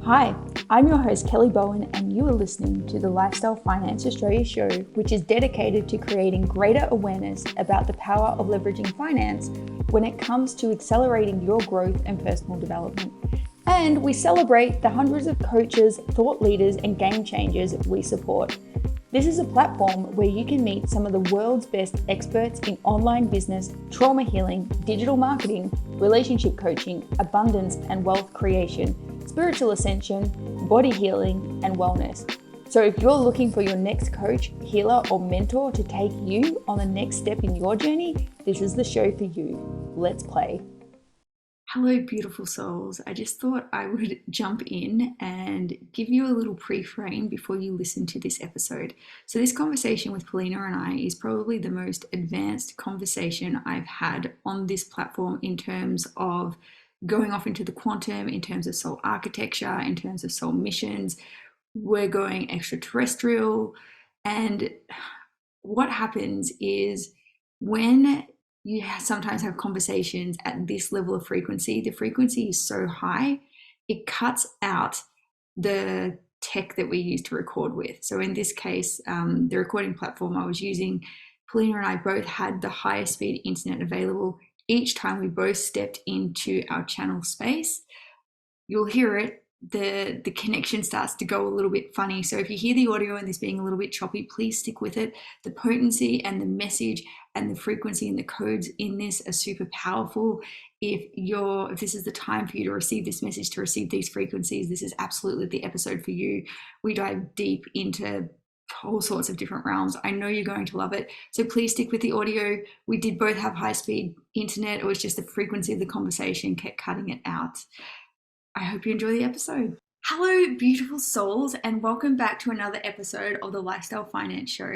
Hi, I'm your host Kelly Bowen, and you are listening to the Lifestyle Finance Australia show, which is dedicated to creating greater awareness about the power of leveraging finance when it comes to accelerating your growth and personal development. And we celebrate the hundreds of coaches, thought leaders, and game changers we support. This is a platform where you can meet some of the world's best experts in online business, trauma healing, digital marketing, relationship coaching, abundance and wealth creation, spiritual ascension, body healing, and wellness. So if you're looking for your next coach, healer, or mentor to take you on the next step in your journey, this is the show for you. Let's play. Hello, beautiful souls. I just thought I would jump in and give you a little pre-frame before you listen to this episode. So this conversation with Polina and I is probably the most advanced conversation I've had on this platform in terms of going off into the quantum, in terms of soul architecture, in terms of soul missions. We're going extraterrestrial. And what happens is when you sometimes have conversations at this level of frequency, the frequency is so high, it cuts out the tech that we use to record with. So in this case, the recording platform I was using, Polina and I both had the highest speed internet available. Each time we both stepped into our channel space, you'll hear it, the connection starts to go a little bit funny. So if you hear the audio and this being a little bit choppy, please stick with it. The potency and the message and the frequency and the codes in this are super powerful. If this is the time for you to receive this message, to receive these frequencies, this is absolutely the episode for you. We dive deep into all sorts of different realms. I know you're going to love it. So please stick with the audio. We did both have high speed internet. It was just the frequency of the conversation kept cutting it out. I hope you enjoy the episode. Hello, beautiful souls, and welcome back to another episode of the Lifestyle Finance Show.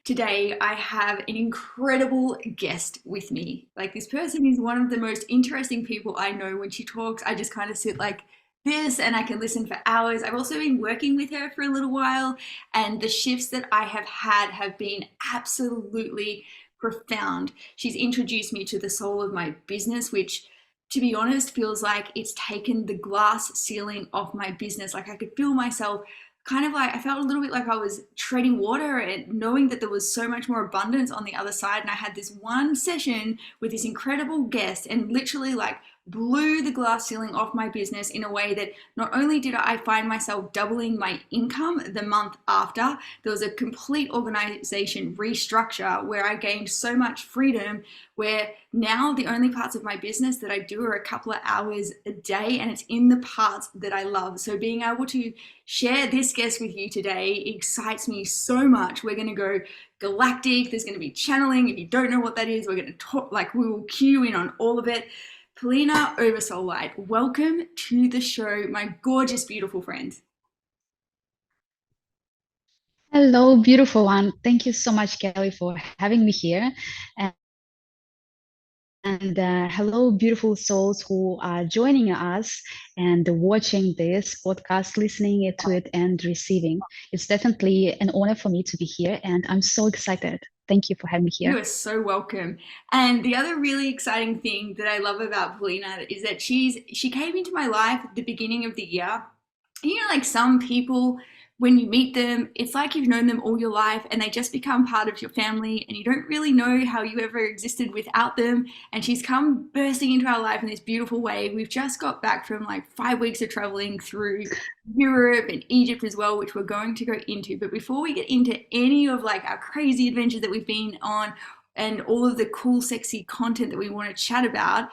Today, I have an incredible guest with me. Like, this person is one of the most interesting people I know. When she talks, I just kind of sit like this and I can listen for hours. I've also been working with her for a little while, and the shifts that I have had have been absolutely profound. She's introduced me to the soul of my business, which, to be honest, feels like it's taken the glass ceiling off my business. Like, I could feel myself kind of like, I felt a little bit like I was treading water and knowing that there was so much more abundance on the other side. And I had this one session with this incredible guest and literally like blew the glass ceiling off my business in a way that not only did I find myself doubling my income the month after, there was a complete organization restructure where I gained so much freedom, where now the only parts of my business that I do are a couple of hours a day, and it's in the parts that I love. So being able to share this guest with you today excites me so much. We're going to go galactic. There's going to be channeling. If you don't know what that is, we're going to talk, like, we will cue in on all of it. Polina OversoulLight, welcome to the show, my gorgeous, beautiful friend. Hello, beautiful one. Thank you so much, Kelly, for having me here. And hello, beautiful souls who are joining us and watching this podcast, listening to it and receiving. It's definitely an honor for me to be here, and I'm so excited. Thank you for having me here. You are so welcome. And the other really exciting thing that I love about Polina is that she came into my life at the beginning of the year. You know, like some people, when you meet them, it's like you've known them all your life and they just become part of your family and you don't really know how you ever existed without them. And she's come bursting into our life in this beautiful way. We've just got back from like 5 weeks of traveling through Europe and Egypt as well, which we're going to go into. But before we get into any of like our crazy adventures that we've been on and all of the cool, sexy content that we want to chat about,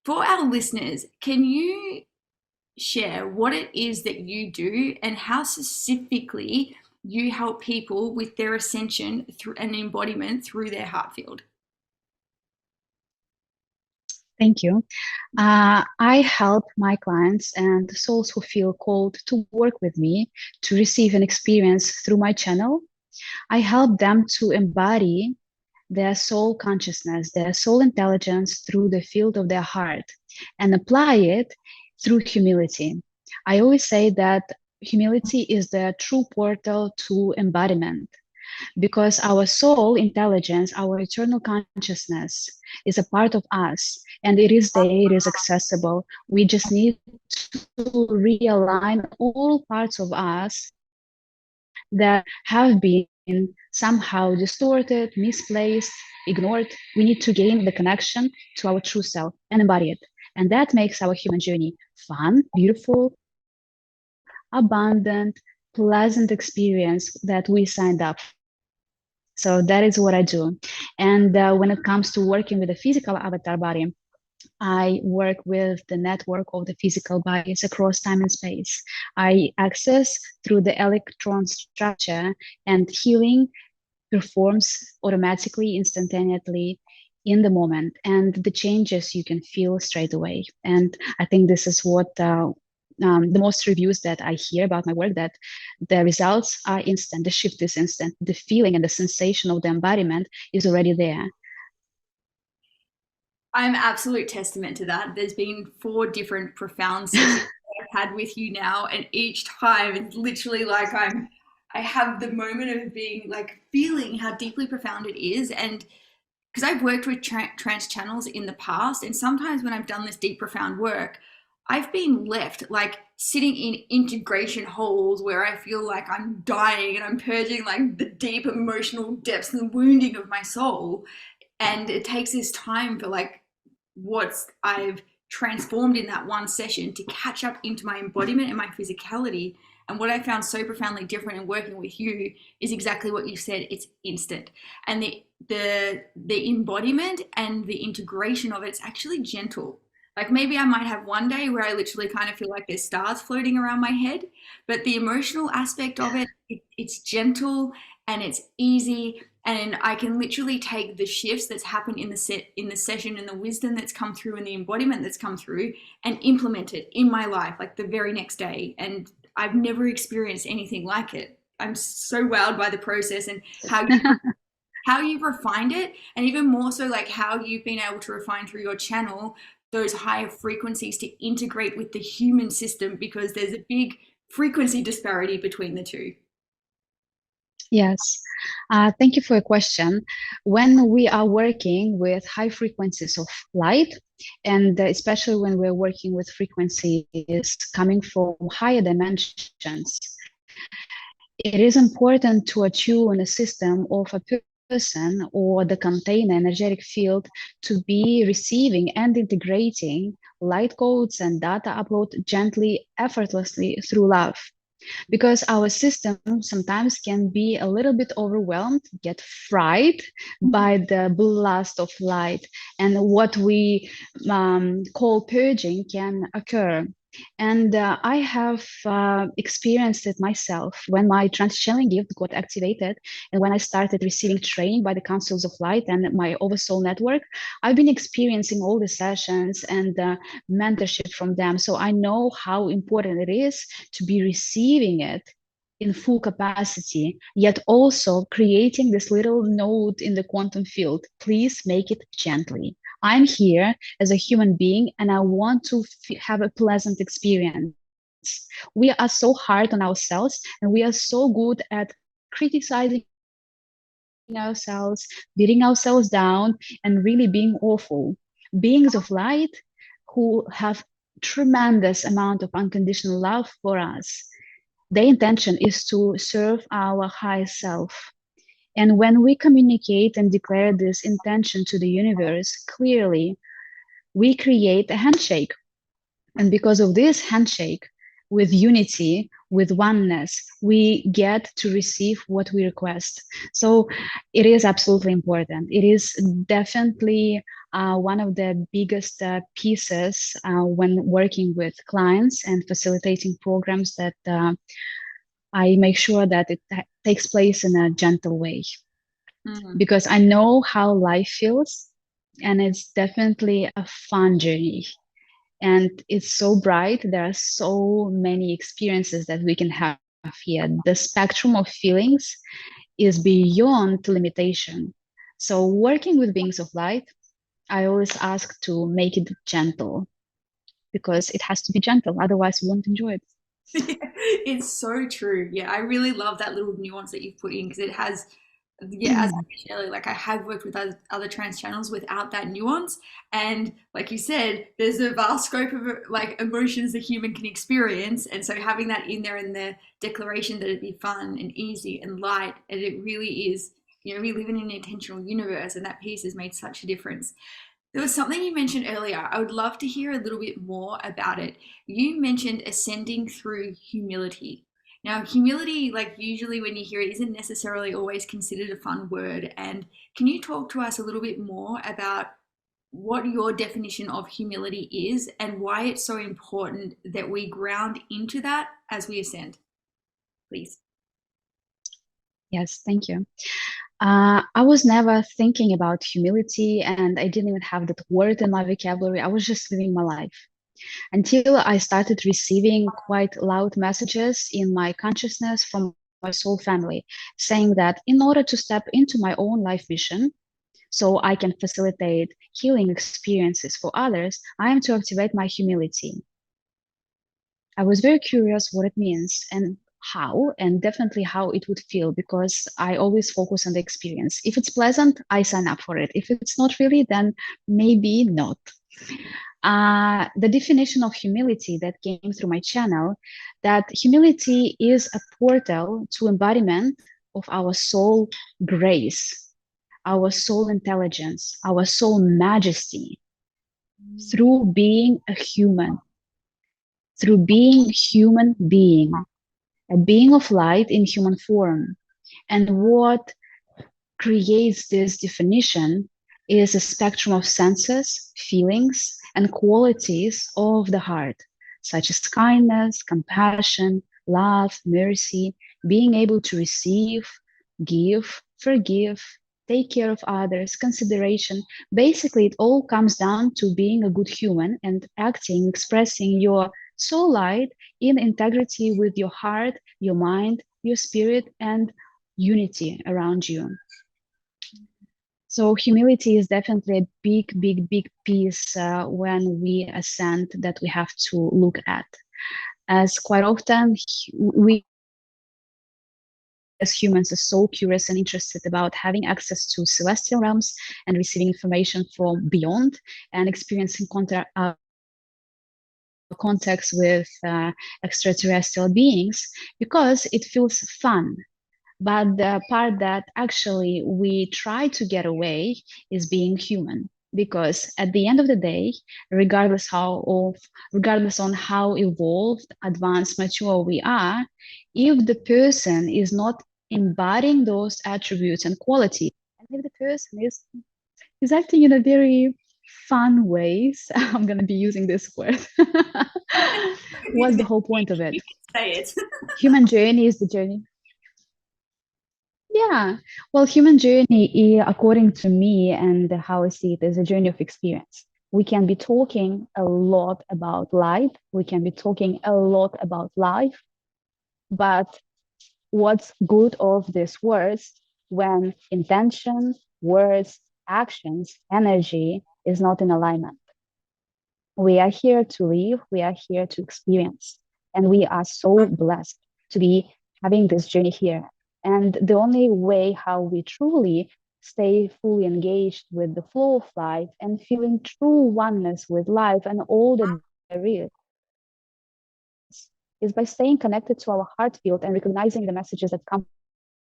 for our listeners, can you share what it is that you do and how specifically you help people with their ascension through an embodiment through their heart field? Thank you. I help my clients and souls who feel called to work with me to receive an experience through my channel. I help them to embody their soul consciousness, their soul intelligence through the field of their heart and apply it through humility. I always say that humility is the true portal to embodiment. because our soul intelligence, our eternal consciousness is a part of us, and it is there, it is accessible. We just need to realign all parts of us that have been somehow distorted, misplaced, ignored. We need to gain the connection to our true self and embody it. And that makes our human journey fun, beautiful, abundant, pleasant experience that we signed up. So that is what I do. And when it comes to working with the physical avatar body, I work with the network of the physical bodies across time and space. I access through the electron structure, and healing performs automatically, instantaneously, in the moment, and the changes you can feel straight away. And I think this is what the most reviews that I hear about my work, that the results are instant, the shift is instant, the feeling and the sensation of the embodiment is already there. I'm absolute testament to that. There's been 4 different profound sessions that I've had with you now, and each time it's literally like I have the moment of being like feeling how deeply profound it is. And because I've worked with trance channels in the past, and sometimes when I've done this deep profound work, I've been left like sitting in integration holes where I feel like I'm dying and I'm purging like the deep emotional depths and wounding of my soul. And it takes this time for like what I've transformed in that one session to catch up into my embodiment and my physicality. And what I found so profoundly different in working with you is exactly what you said. It's instant. And the embodiment and the integration of it's actually gentle. Like maybe I might have one day where I literally kind of feel like there's stars floating around my head, but the emotional aspect of it's gentle and it's easy, and I can literally take the shifts that's happened in the session and the wisdom that's come through and the embodiment that's come through and implement it in my life like the very next day. And I've never experienced anything like it. I'm so wowed by the process and how you've refined it, and even more so like how you've been able to refine through your channel those higher frequencies to integrate with the human system, because there's a big frequency disparity between the two. Yes, thank you for your question. When we are working with high frequencies of light, and especially when we're working with frequencies coming from higher dimensions, it is important to attune a system of a person or the container energetic field to be receiving and integrating light codes and data upload gently, effortlessly through love. Because our system sometimes can be a little bit overwhelmed, get fried by the blast of light, and what we call purging can occur. And I have experienced it myself when my trans-channeling gift got activated, and when I started receiving training by the Councils of Light and my Oversoul network. I've been experiencing all the sessions and mentorship from them. So I know how important it is to be receiving it in full capacity, yet also creating this little node in the quantum field. Please make it gently. I'm here as a human being and I want to have a pleasant experience. We are so hard on ourselves and we are so good at criticizing ourselves, beating ourselves down, and really being awful. Beings of light who have tremendous amount of unconditional love for us. Their intention is to serve our highest self. And when we communicate and declare this intention to the universe clearly, we create a handshake. And because of this handshake, with unity, with oneness, we get to receive what we request. So it is absolutely important. It is definitely one of the biggest pieces when working with clients and facilitating programs that I make sure that it takes place in a gentle way. Mm-hmm. Because I know how life feels, and it's definitely a fun journey. And it's so bright. There are so many experiences that we can have here. The spectrum of feelings is beyond limitation. So working with beings of light, I always ask to make it gentle, because it has to be gentle. Otherwise, we won't enjoy it. It's so true. Yeah, I really love that little nuance that you've put in, because it has Yeah, as I mentioned earlier, like I have worked with other trans channels without that nuance, and like you said, there's a vast scope of like emotions a human can experience, and so having that in there in the declaration that it'd be fun and easy and light, and it really is. You know, we live in an intentional universe, and that piece has made such a difference. There was something you mentioned earlier. I would love to hear a little bit more about it. You mentioned ascending through humility. Now, humility, like usually when you hear it, isn't necessarily always considered a fun word. And can you talk to us a little bit more about what your definition of humility is and why it's so important that we ground into that as we ascend, please? Yes, thank you. I was never thinking about humility, and I didn't even have that word in my vocabulary. I was just living my life until I started receiving quite loud messages in my consciousness from my soul family saying that in order to step into my own life mission, so I can facilitate healing experiences for others, I am to activate my humility. I was very curious what it means and how, and definitely how it would feel, because I always focus on the experience. If it's pleasant, I sign up for it. If it's not really, then maybe not. The definition of humility that came through my channel, that humility is a portal to embodiment of our soul grace, our soul intelligence, our soul majesty, through being a human, through being human being, a being of light in human form. And what creates this definition is a spectrum of senses, feelings, and qualities of the heart, such as kindness, compassion, love, mercy, being able to receive, give, forgive, take care of others, consideration. Basically, it all comes down to being a good human and acting, expressing your soul light in integrity with your heart, your mind, your spirit, and unity around you. So humility is definitely a big, big, big piece when we ascend that we have to look at. As quite often we as humans are so curious and interested about having access to celestial realms and receiving information from beyond and experiencing contacts with extraterrestrial beings because it feels fun. But the part that actually we try to get away is being human, because at the end of the day, regardless on how evolved, advanced, mature we are, if the person is not embodying those attributes and qualities, and if the person is acting in a very fun ways, I'm going to be using this word. What's the whole point of it? You can say it. Human journey is the journey. Yeah, well, human journey, according to me and how I see it, is a journey of experience. We can be talking a lot about life, we can be talking a lot about life, but what's good of these words when intention, words, actions, energy is not in alignment? We are here to live, we are here to experience, and we are so blessed to be having this journey here. And the only way how we truly stay fully engaged with the flow of life and feeling true oneness with life and all that there is by staying connected to our heart field and recognizing the messages that come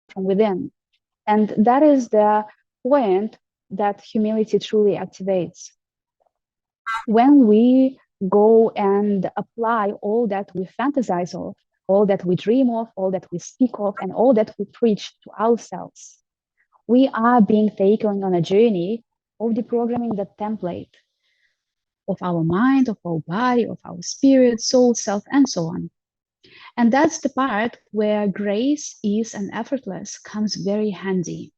from within. And that is the point that humility truly activates. When we go and apply all that we fantasize of, all that we dream of, all that we speak of, and all that we preach to ourselves, we are being taken on a journey of deprogramming the template of our mind, of our body, of our spirit, soul, self, and so on. And that's the part where grace, ease, and effortless comes very handy.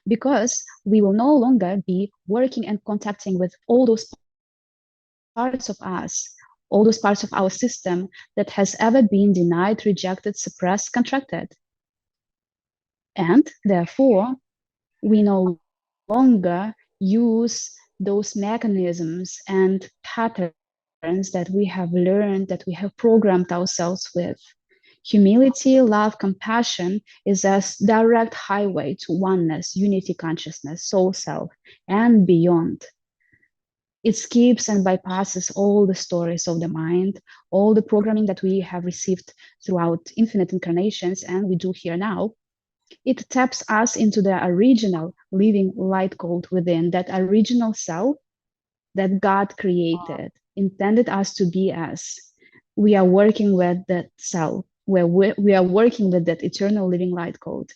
Because we will no longer be working and contacting with all those parts of us, all those parts of our system that has ever been denied, rejected, suppressed, contracted. And therefore, we no longer use those mechanisms and patterns that we have learned, that we have programmed ourselves with. Humility, love, compassion is a direct highway to oneness, unity, consciousness, soul self, and beyond. It skips and bypasses all the stories of the mind, all the programming that we have received throughout infinite incarnations and we do here now. It taps us into the original living light code within, that original self that God created, intended us to be as. We are working with that self, where we are working with that eternal living light code.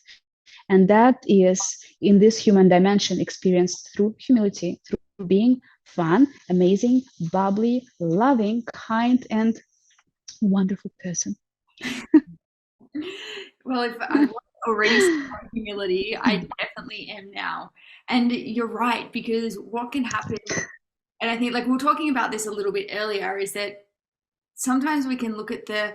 And that is in this human dimension experienced through humility, through being fun, amazing, bubbly, loving, kind, and wonderful person. Well, if I wasn't already on humility, I definitely am now. And you're right, because what can happen, and I think like we were talking about this a little bit earlier, is that sometimes we can look at the,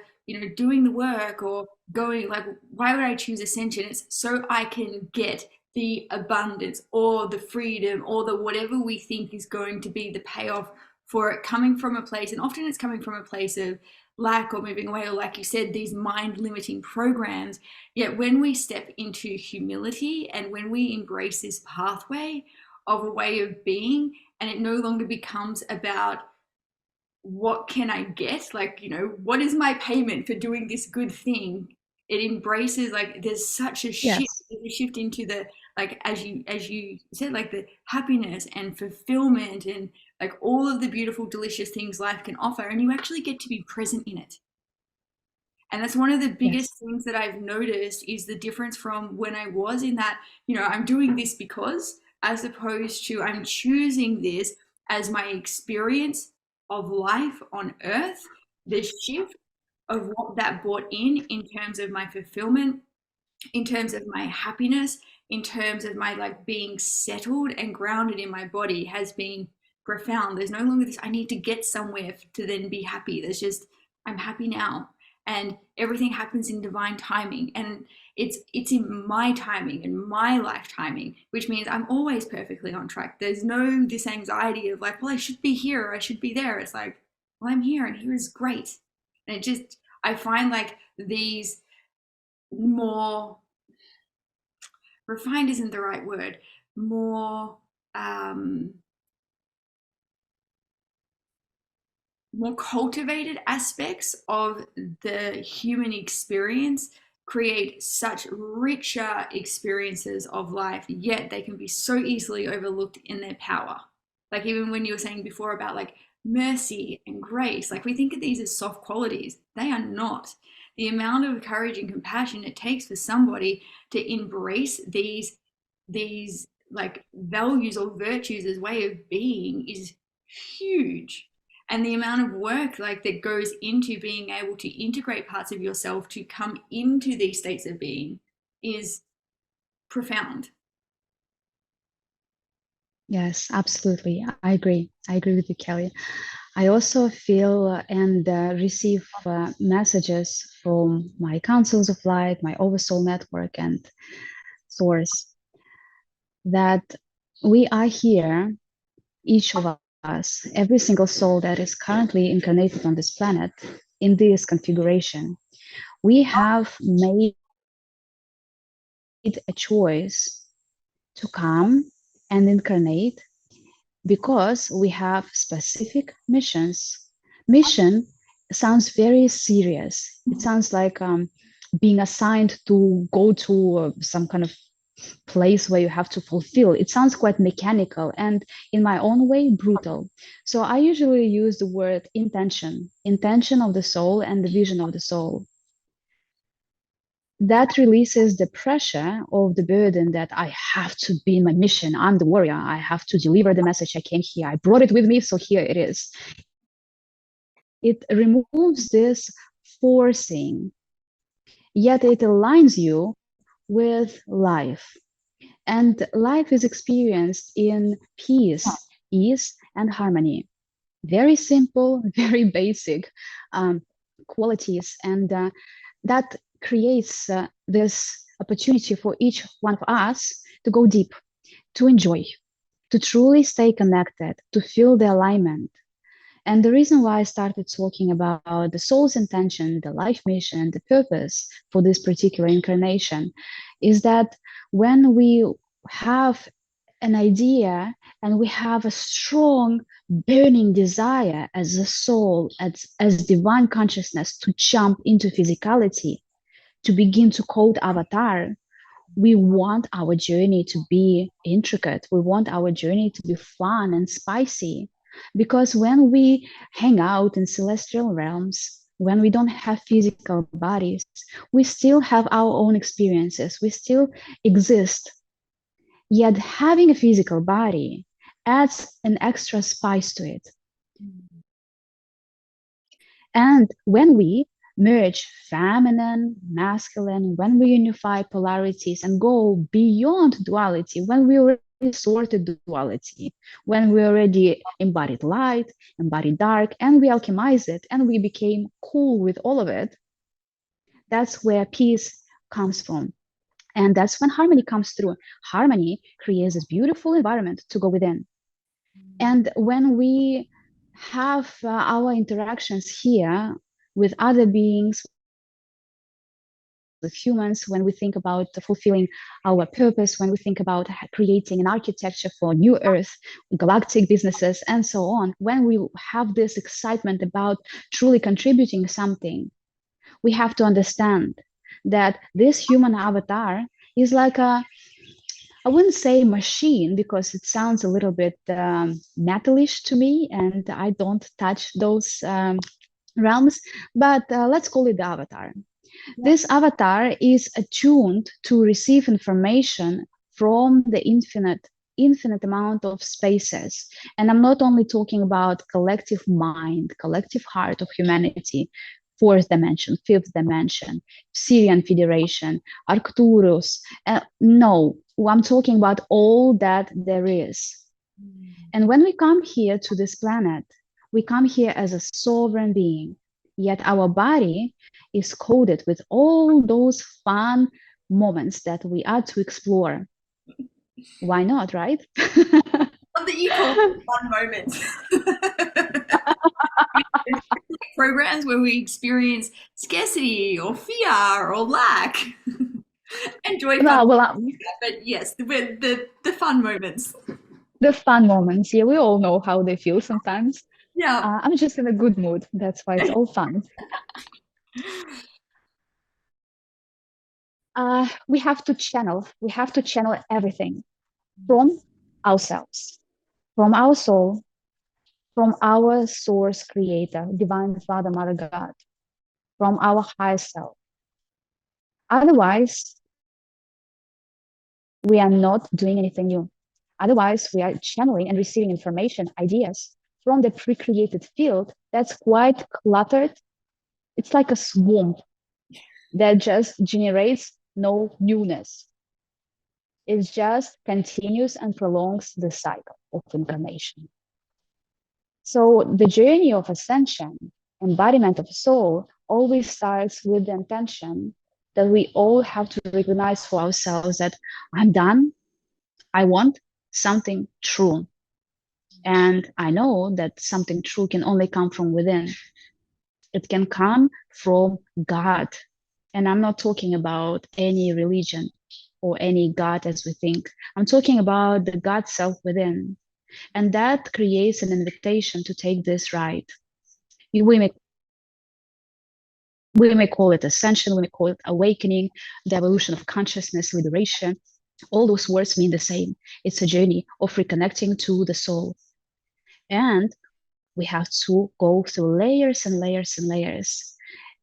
doing the work or going like, why would I choose Ascension? It's so I can get the abundance or the freedom or the whatever we think is going to be the payoff for it coming from a place. And often it's coming from a place of lack or moving away, or like you said, these mind limiting programs. Yet when we step into humility and when we embrace this pathway of a way of being, and it no longer becomes about what can I get? Like, what is my payment for doing this good thing? It embraces, like, there's such a shift, Yes. a shift into the, like, as you said, like the happiness and fulfillment and like all of the beautiful, delicious things life can offer. And you actually get to be present in it. And that's one of the biggest Yes. things that I've noticed is the difference from when I was in that, I'm doing this because, as opposed to I'm choosing this as my experience of life on earth, the shift of what that brought in terms of my fulfillment, in terms of my happiness, in terms of my like being settled and grounded in my body has been profound. There's no longer this I need to get somewhere to then be happy. There's just I'm happy now, and everything happens in divine timing, and it's in my timing and my life timing, which means I'm always perfectly on track. There's no this anxiety of like, well, I should be here or I should be there. It's like, well, I'm here and here is great. And it just I find like these more refined isn't the right word, more um, more cultivated aspects of the human experience create such richer experiences of life, yet they can be so easily overlooked in their power. Like even when you were saying before about like mercy and grace, like we think of these as soft qualities, they are not. The amount of courage and compassion it takes for somebody to embrace these like values or virtues as way of being is huge. And the amount of work like that goes into being able to integrate parts of yourself to come into these states of being is profound. Yes, absolutely. I agree. I agree with you, Kelly. I also feel and receive messages from my councils of light, my oversoul network, and source that we are here, each of us, every single soul that is currently incarnated on this planet in this configuration. We have made a choice to come and incarnate because we have specific missions. Mission sounds very serious. It sounds like being assigned to go to some kind of place where you have to fulfill. It sounds quite mechanical and, in my own way, brutal. So I usually use the word intention of the soul and the vision of the soul. That releases the pressure of the burden that I have to be in my mission. I'm the warrior. I have to deliver the message. I came here. I brought it with me. So here it is. It removes this forcing, yet it aligns you with life. And life is experienced in peace, ease, and harmony. Very simple, very basic qualities. And that creates this opportunity for each one of us to go deep, to enjoy, to truly stay connected, to feel the alignment. And the reason why I started talking about the soul's intention, the life mission, the purpose for this particular incarnation is that when we have an idea and we have a strong burning desire as a soul, as divine consciousness to jump into physicality, to begin to code avatar, we want our journey to be intricate. We want our journey to be fun and spicy. Because when we hang out in celestial realms, when we don't have physical bodies, we still have our own experiences. We still exist. Yet having a physical body adds an extra spice to it. And when we merge feminine, masculine, when we unify polarities and go beyond duality, when we already sorted duality, when we already embodied light, embodied dark, and we alchemize it, and we became cool with all of it, that's where peace comes from. And that's when harmony comes through. Harmony creates this beautiful environment to go within. And when we have our interactions here with other beings, with humans, when we think about fulfilling our purpose, when we think about creating an architecture for new earth, galactic businesses, and so on, when we have this excitement about truly contributing something, we have to understand that this human avatar is like a, I wouldn't say machine because it sounds a little bit metalish to me, and I don't touch those realms, but let's call it the avatar. This avatar is attuned to receive information from the infinite amount of spaces. And I'm not only talking about collective mind, collective heart of humanity, fourth dimension, fifth dimension, Sirian Federation, Arcturus. No, I'm talking about all that there is. And when we come here to this planet, we come here as a sovereign being, yet our body is coded with all those fun moments that we are to explore. Why not, right? That you call them fun moments. Programs where we experience scarcity or fear or lack. Enjoy fun, but yes, the fun moments. The fun moments, yeah, we all know how they feel sometimes. Yeah. I'm just in a good mood. That's why it's all fun. We have to channel everything from ourselves, from our soul, from our source creator, divine Father, Mother God, from our higher self. Otherwise, we are not doing anything new. Otherwise, we are channeling and receiving information, ideas from the pre-created field that's quite cluttered. It's like a swamp that just generates no newness. It just continues and prolongs the cycle of incarnation. So the journey of ascension, embodiment of soul, always starts with the intention that we all have to recognize for ourselves that I'm done. I want something true. And I know that something true can only come from within. It can come from God. And I'm not talking about any religion or any God as we think. I'm talking about the God self within. And that creates an invitation to take this ride. We may call it ascension, we may call it awakening, the evolution of consciousness, liberation. All those words mean the same. It's a journey of reconnecting to the soul. And we have to go through layers and layers and layers.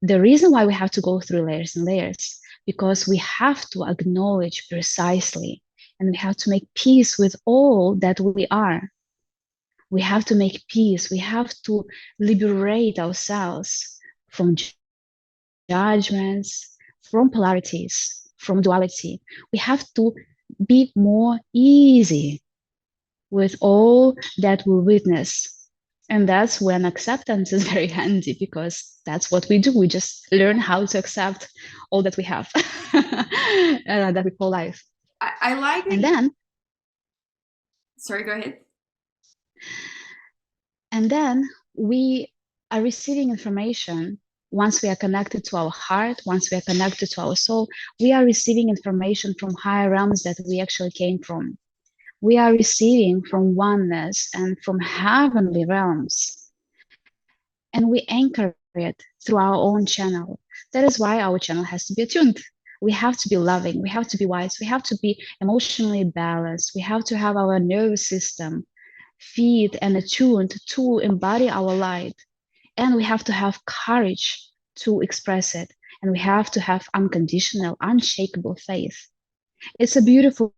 The reason why we have to go through layers and layers, because we have to acknowledge precisely, and we have to make peace with all that we are. We have to make peace. We have to liberate ourselves from judgments, from polarities, from duality. We have to be more easy with all that we witness. And that's when acceptance is very handy, because that's what we do. We just learn how to accept all that we have, that we call life. I like it. And then, sorry, go ahead. And then we are receiving information. Once we are connected to our heart, once we are connected to our soul, we are receiving information from higher realms that we actually came from. We are receiving from oneness and from heavenly realms. And we anchor it through our own channel. That is why our channel has to be attuned. We have to be loving, we have to be wise, we have to be emotionally balanced, we have to have our nervous system feed and attuned to embody our light. And we have to have courage to express it. And we have to have unconditional, unshakable faith. It's a beautiful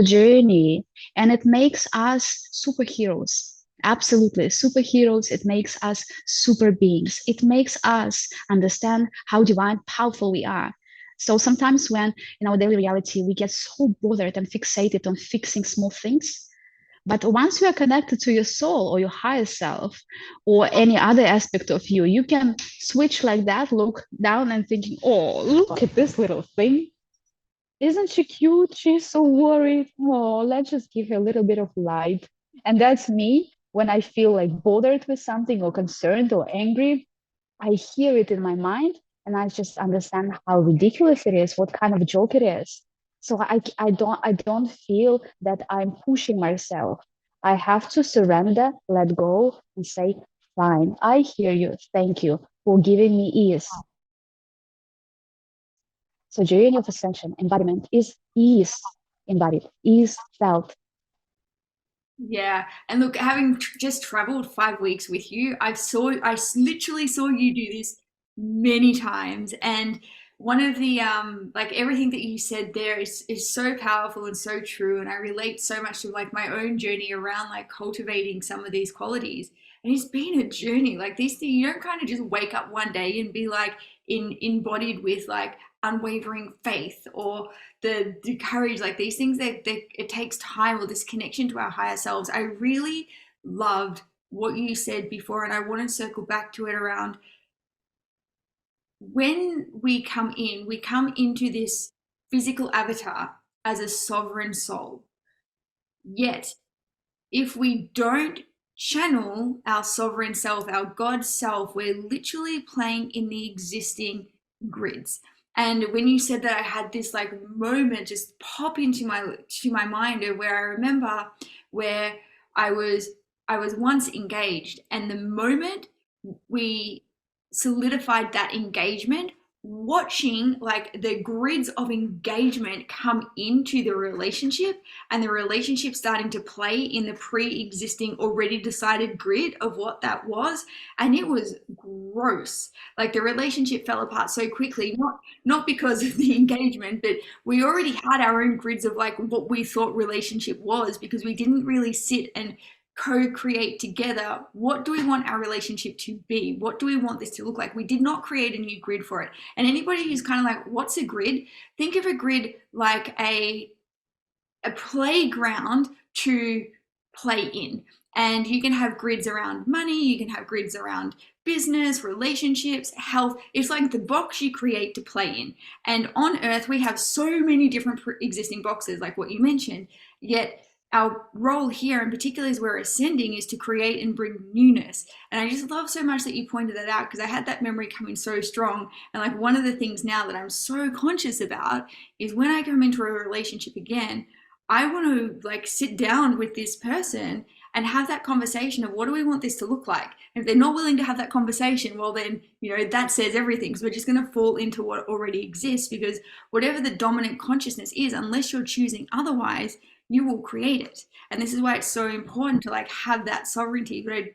journey, and it makes us superheroes. Absolutely, superheroes. It makes us super beings. It makes us understand how divine, powerful we are. So sometimes when in our daily reality, we get so bothered and fixated on fixing small things. But once you are connected to your soul or your higher self or any other aspect of you, you can switch like that, look down and thinking, oh, look at this little thing. Isn't she cute? She's so worried. Oh, let's just give her a little bit of light. And that's me when I feel like bothered with something or concerned or angry. I hear it in my mind and I just understand how ridiculous it is, what kind of joke it is. So I don't feel that I'm pushing myself. I have to surrender, let go, and say, fine, I hear you. Thank you for giving me ease. So journey of ascension, embodiment is ease embodied, ease felt. Yeah, and look, having just traveled 5 weeks with you, literally saw you do this many times, and one of the like everything that you said there is so powerful and so true, and I relate so much to like my own journey around like cultivating some of these qualities. And it's been a journey. Like these things, you don't kind of just wake up one day and be like embodied with like unwavering faith or the courage, like these things that it takes time, or this connection to our higher selves. I really loved what you said before, and I want to circle back to it around when we come into this physical avatar as a sovereign soul. Yet if we don't channel our sovereign self, our God self, we're literally playing in the existing grids. And when you said that, I had this like moment just pop into my mind of where I remember where I was I was once engaged, and the moment we solidified that engagement, watching like the grids of engagement come into the relationship, and the relationship starting to play in the pre-existing already decided grid of what that was, and it was gross. Like the relationship fell apart so quickly, not because of the engagement, but we already had our own grids of like what we thought relationship was, because we didn't really sit and co-create together. What do we want our relationship to be? What do we want this to look like? We did not create a new grid for it. And anybody who's kind of like, what's a grid? Think of a grid like a playground to play in. And you can have grids around money, you can have grids around business, relationships, health. It's like the box you create to play in. And on earth, we have so many different existing boxes, like what you mentioned. Yet our role here, and particularly as we're ascending, is to create and bring newness. And I just love so much that you pointed that out, because I had that memory coming so strong. And like one of the things now that I'm so conscious about is when I come into a relationship again, I want to like sit down with this person and have that conversation of what do we want this to look like. And if they're not willing to have that conversation, well then, that says everything. because we're just going to fall into what already exists, because whatever the dominant consciousness is, unless you're choosing otherwise, you will create it. And this is why it's so important to like have that sovereignty. But I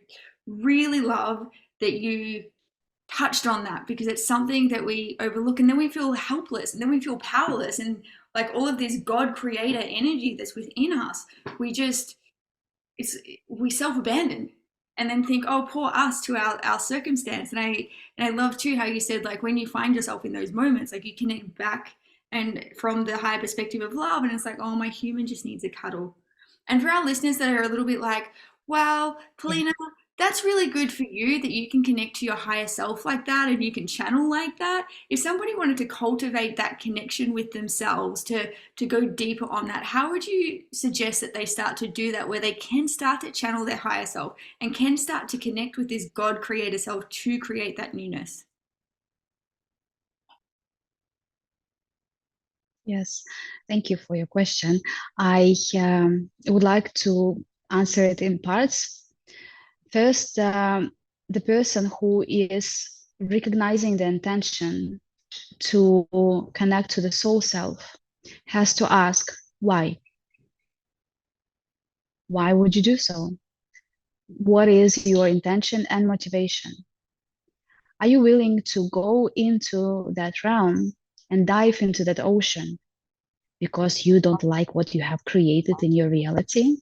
really love that you touched on that, because it's something that we overlook, and then we feel helpless, and then we feel powerless, and like all of this God creator energy that's within us, we self-abandon and then think, oh, poor us, to our circumstance. And I love too how you said like when you find yourself in those moments, like you connect back and from the higher perspective of love, and it's like, oh, my human just needs a cuddle. And for our listeners that are a little bit like, well, Polina, That's really good for you that you can connect to your higher self like that and you can channel like that. If somebody wanted to cultivate that connection with themselves to go deeper on that, how would you suggest that they start to do that, where they can start to channel their higher self and can start to connect with this God creator self to create that newness? Yes, thank you for your question. I would like to answer it in parts. First, the person who is recognizing the intention to connect to the soul self has to ask, why? Why would you do so? What is your intention and motivation? Are you willing to go into that realm and dive into that ocean because you don't like what you have created in your reality?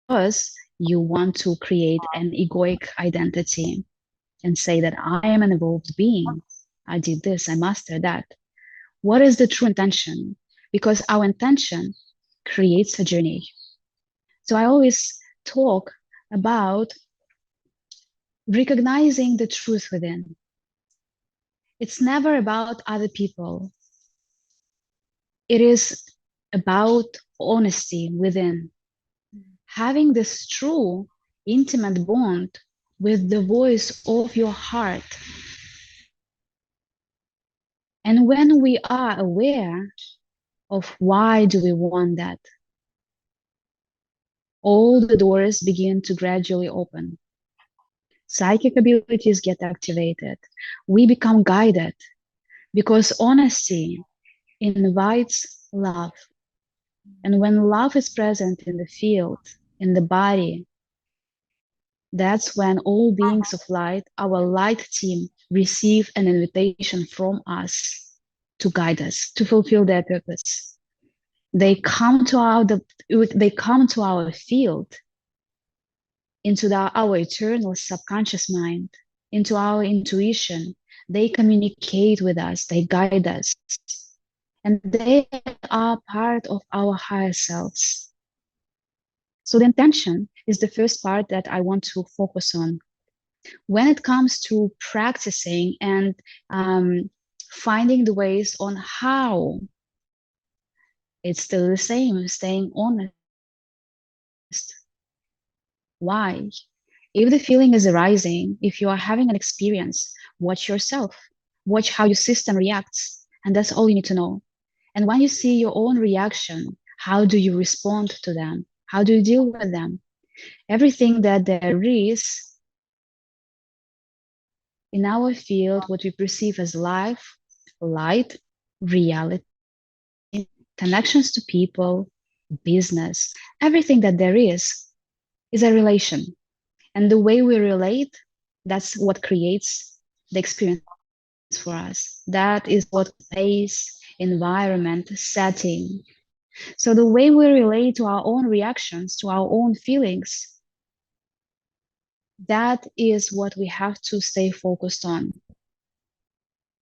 Because you want to create an egoic identity and say that I am an evolved being. I did this, I mastered that. What is the true intention? Because our intention creates a journey. So I always talk about recognizing the truth within. It's never about other people. It is about honesty within. Having this true, intimate bond with the voice of your heart. And when we are aware of why do we want that, all the doors begin to gradually open. Psychic abilities get activated. We become guided because honesty invites love. And when love is present in the field, in the body, that's when all beings of light, our light team, receive an invitation from us to guide us, to fulfill their purpose. They come to our field, into our eternal subconscious mind, into our intuition. They communicate with us, they guide us, and they are part of our higher selves. So the intention is the first part that I want to focus on. When it comes to practicing and finding the ways on how, it's still the same, staying honest. Why? If the feeling is arising, if you are having an experience, watch yourself, watch how your system reacts, and that's all you need to know. And when you see your own reaction, how do you respond to them? How do you deal with them? Everything that there is in our field, what we perceive as life, light, reality, connections to people, business, everything that there is a relation. And the way we relate, that's what creates the experience for us. That is what space, environment, setting. So the way we relate to our own reactions, to our own feelings, that is what we have to stay focused on.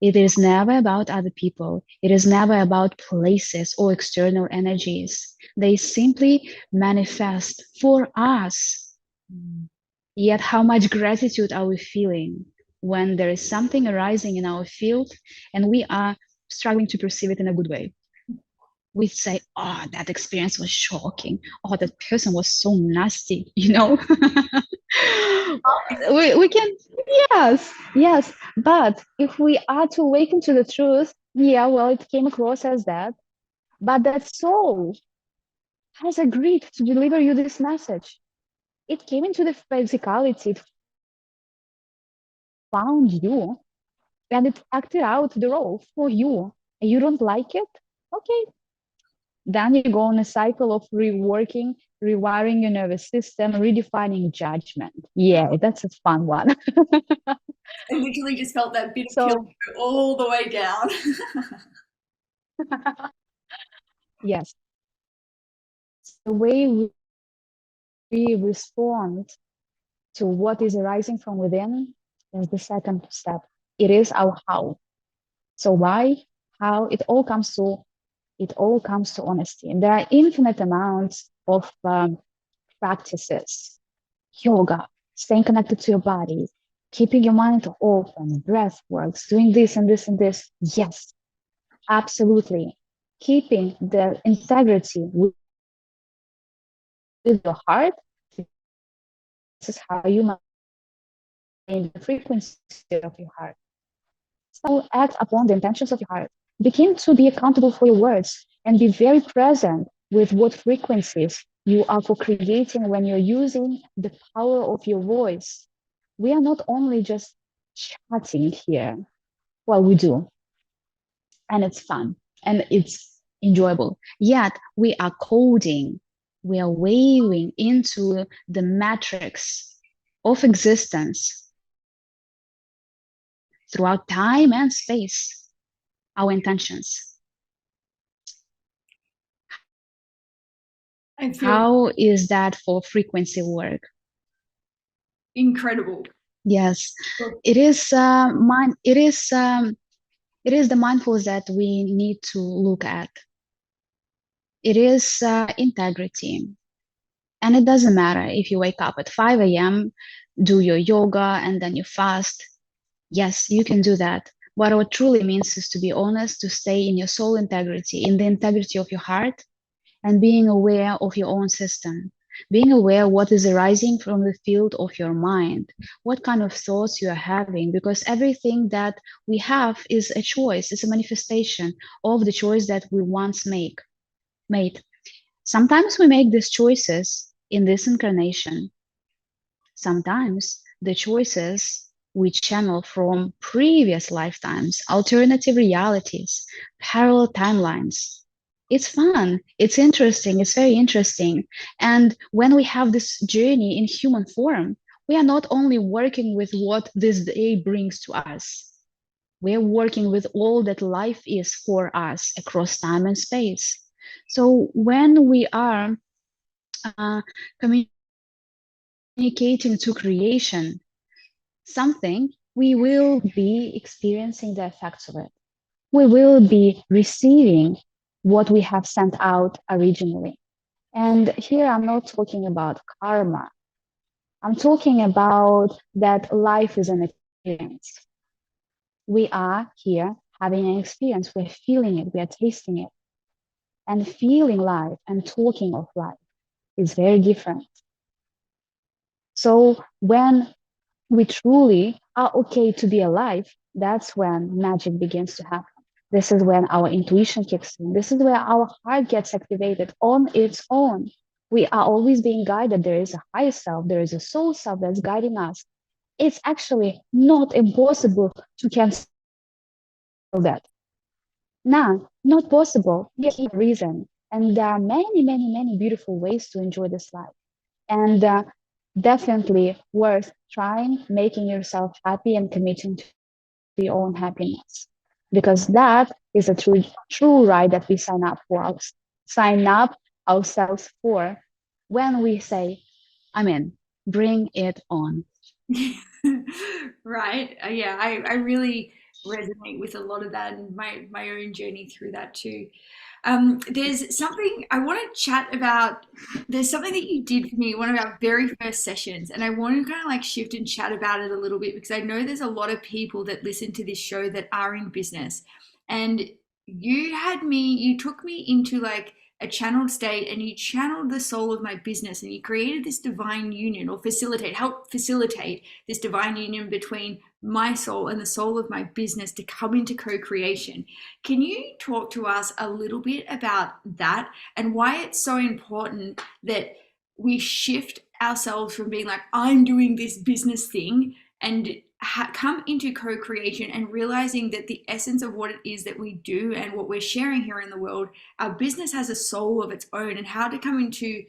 It is never about other people. It is never about places or external energies. They simply manifest for us. Yet how much gratitude are we feeling when there is something arising in our field and we are struggling to perceive it in a good way? We say, oh, that experience was shocking. Oh, that person was so nasty, you know? we can, yes. But if we are to awaken to the truth, yeah, well, it came across as that. But that soul has agreed to deliver you this message. It came into the physicality, it found you, and it acted out the role for you. And you don't like it? Okay. Then you go on a cycle of reworking, rewiring your nervous system, redefining judgment. Yeah, that's a fun one. I literally just felt that bit of So, pill go all the way down. yes, the way we respond to what is arising from within is the second step. It is our how. So why, how, it all comes to honesty. And there are infinite amounts of practices, yoga, staying connected to your body, keeping your mind open, breath works, doing this and this and this. Yes, absolutely. Keeping the integrity with your heart. This is how you maintain the frequency of your heart. So act upon the intentions of your heart. Begin to be accountable for your words and be very present with what frequencies you are co-creating when you're using the power of your voice. We are not only just chatting here. Well, we do, and it's fun and it's enjoyable. Yet we are coding, we are waving into the matrix of existence throughout time and space, our intentions. How is that for frequency work? Incredible. Yes, it is it is the mindfulness that we need to look at. It is integrity. And it doesn't matter if you wake up at 5 a.m., do your yoga, and then you fast. Yes, you can do that. But what truly means is to be honest, to stay in your soul integrity, in the integrity of your heart, and being aware of your own system, being aware what is arising from the field of your mind, what kind of thoughts you are having, because everything that we have is a choice, it's a manifestation of the choice that we once made. Sometimes we make these choices in this incarnation. Sometimes the choices we channel from previous lifetimes, alternative realities, parallel timelines. It's fun, it's interesting, it's very interesting. And when we have this journey in human form, we are not only working with what this day brings to us, we're working with all that life is for us across time and space. So when we are communicating to creation something, we will be experiencing the effects of it. We will be receiving what we have sent out originally. And here I'm not talking about karma. I'm talking about that life is an experience. We are here having an experience. We're feeling it. We are tasting it. And feeling life and talking of life is very different. So when we truly are okay to be alive, that's when magic begins to happen. This is when our intuition kicks in. This is where our heart gets activated on its own. We are always being guided. There is a higher self, there is a soul self that's guiding us. It's actually not impossible to cancel that. No, not possible. We are here for a reason. And there are many, many, many beautiful ways to enjoy this life. And definitely worth trying, making yourself happy and committing to your own happiness, because that is a true right that we sign up ourselves for when we say, I'm in, bring it on. Right. Yeah, I really resonate with a lot of that and my own journey through that too. There's something I want to chat about. There's something that you did for me, one of our very first sessions, and I want to kind of like shift and chat about it a little bit because I know there's a lot of people that listen to this show that are in business. And you took me into like a channeled state and you channeled the soul of my business and you created this divine union or help facilitate this divine union between my soul and the soul of my business to come into co-creation. Can you talk to us a little bit about that and why it's so important that we shift ourselves from being like, I'm doing this business thing and come into co-creation and realizing that the essence of what it is that we do and what we're sharing here in the world, our business has a soul of its own, and how to come into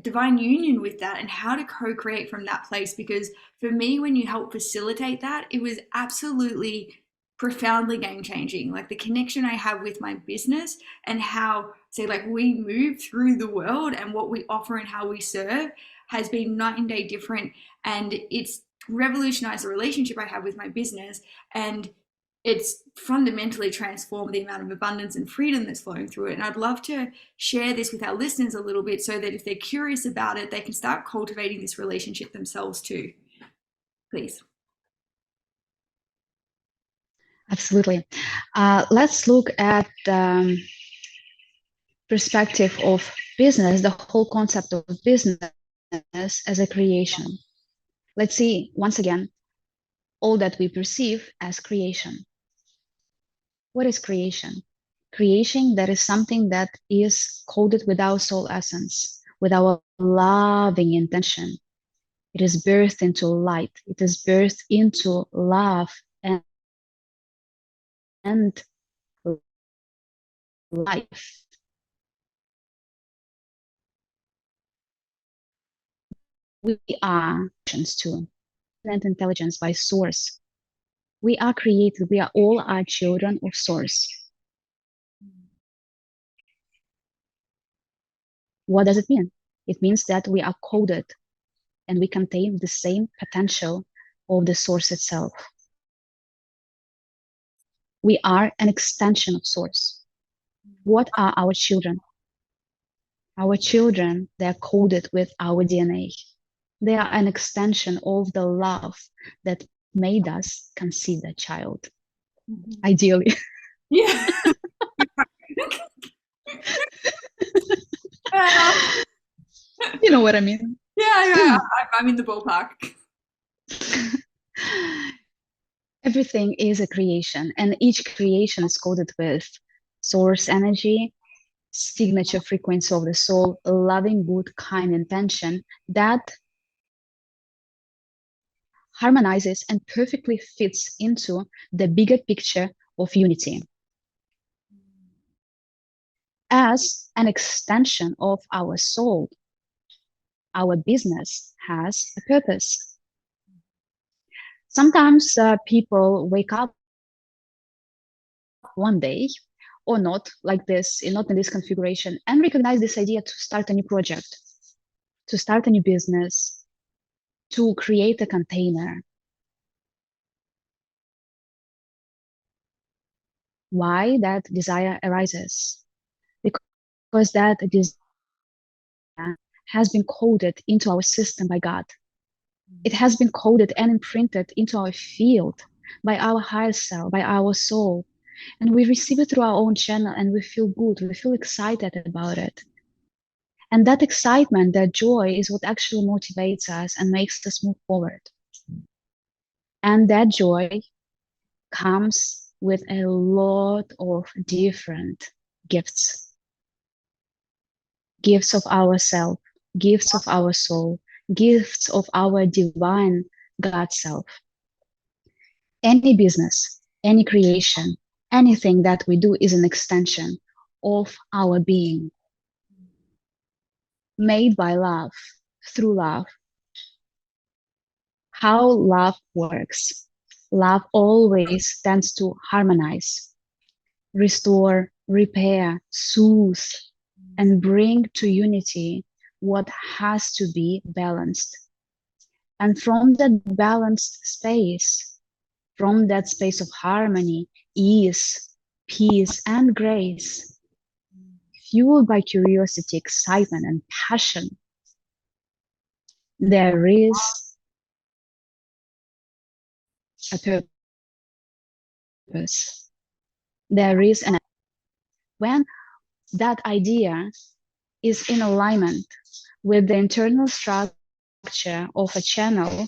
divine union with that and how to co-create from that place. Because for me, when you help facilitate that, it was absolutely profoundly game changing. Like the connection I have with my business and how, say, like we move through the world and what we offer and how we serve has been night and day different. And it's revolutionized the relationship I have with my business. And it's fundamentally transformed the amount of abundance and freedom that's flowing through it. And I'd love to share this with our listeners a little bit so that if they're curious about it, they can start cultivating this relationship themselves too. Please. Absolutely. Let's look at the perspective of business, the whole concept of business as a creation. Let's see, once again, all that we perceive as creation. What is creation? Creation, that is something that is coded with our soul essence, with our loving intention. It is birthed into light. It is birthed into love and life. We are too, and intelligence by source. We are created. We are all our children of source. What does it mean? It means that we are coded and we contain the same potential of the source itself. We are an extension of source. What are our children? Our children, they're coded with our DNA. They are an extension of the love that made us conceive that child. Ideally. Yeah. You know what I mean? Yeah, I'm in the ballpark. Everything is a creation, and each creation is coded with source energy, signature frequency of the soul, loving, good, kind intention that harmonizes and perfectly fits into the bigger picture of unity. As an extension of our soul, our business has a purpose. Sometimes people wake up one day or not like this, not in this configuration, and recognize this idea to start a new project, to start a new business, to create a container. Why that desire arises? Because that desire has been coded into our system by God. It has been coded and imprinted into our field by our higher self, by our soul. And we receive it through our own channel and we feel good, we feel excited about it. And that excitement, that joy is what actually motivates us and makes us move forward. And that joy comes with a lot of different gifts. Gifts of ourself, gifts of our soul, gifts of our divine God self. Any business, any creation, anything that we do is an extension of our being, made by love, through love. How love works. Love always tends to harmonize, restore, repair, soothe, and bring to unity what has to be balanced. And from that balanced space, from that space of harmony, ease, peace, and grace, fueled by curiosity, excitement, and passion, there is a purpose. There is an when that idea is in alignment with the internal structure of a channel,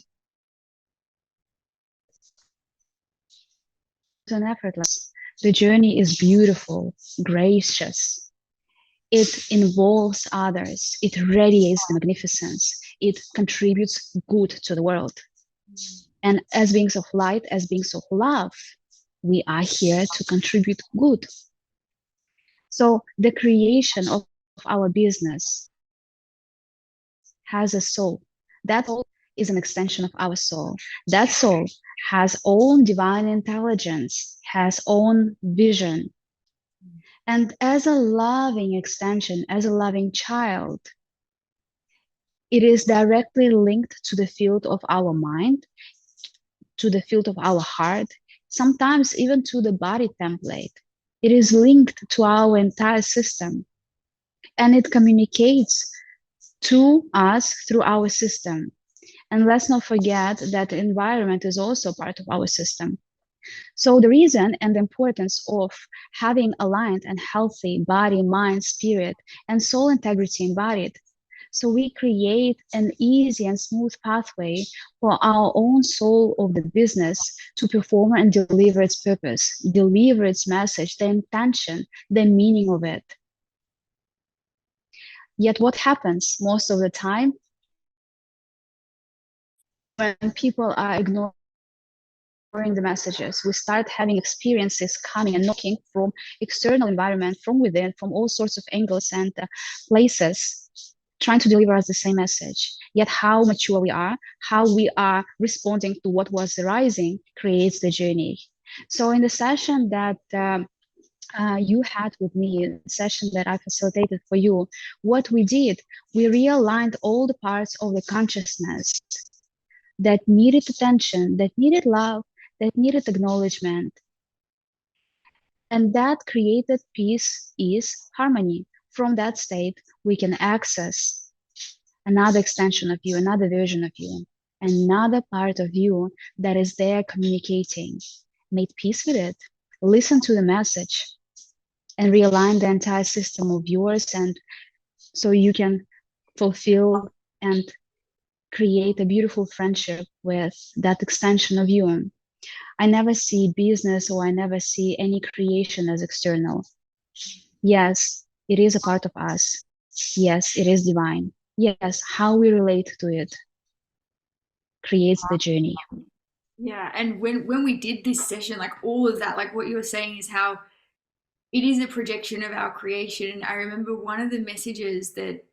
and effortless. The journey is beautiful, gracious. It involves others. It radiates the magnificence. It contributes good to the world. And as beings of light, as beings of love, we are here to contribute good. So the creation of our business has a soul. That soul is an extension of our soul. That soul has own divine intelligence, has own vision. And as a loving extension, as a loving child, it is directly linked to the field of our mind, to the field of our heart, sometimes even to the body template. It is linked to our entire system, and it communicates to us through our system. And let's not forget that the environment is also part of our system. So the reason and the importance of having aligned and healthy body, mind, spirit, and soul integrity embodied. So we create an easy and smooth pathway for our own soul of the business to perform and deliver its purpose, deliver its message, the intention, the meaning of it. Yet what happens most of the time when people are ignoring the messages, we start having experiences coming and knocking from external environment, from within, from all sorts of angles and places, trying to deliver us the same message. Yet how mature we are, how we are responding to what was arising creates the journey. So in the session that you had with me, the session that I facilitated for you, what we did, we realigned all the parts of the consciousness that needed attention, that needed love, that needed acknowledgement. And that created peace, ease, harmony. From that state, we can access another extension of you, another version of you, another part of you that is there communicating. Make peace with it, listen to the message, and realign the entire system of yours, and so you can fulfill and create a beautiful friendship with that extension of you. I never see business or I never see any creation as external. Yes, it is a part of us. Yes, it is divine. Yes, how we relate to it creates the journey. Yeah, and when we did this session, like all of that, like what you were saying is how it is a projection of our creation. And I remember one of the messages that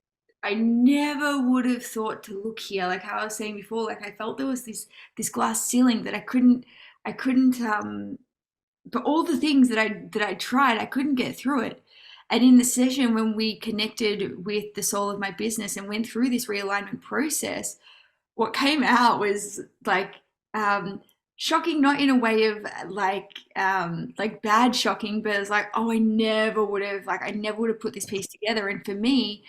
I never would have thought to look here, like how I was saying before, like I felt there was this glass ceiling that I couldn't but all the things that I tried, I couldn't get through it. And in the session when we connected with the soul of my business and went through this realignment process, what came out was like shocking, not in a way of like bad shocking, but it's like, oh, I never would have put this piece together. And for me,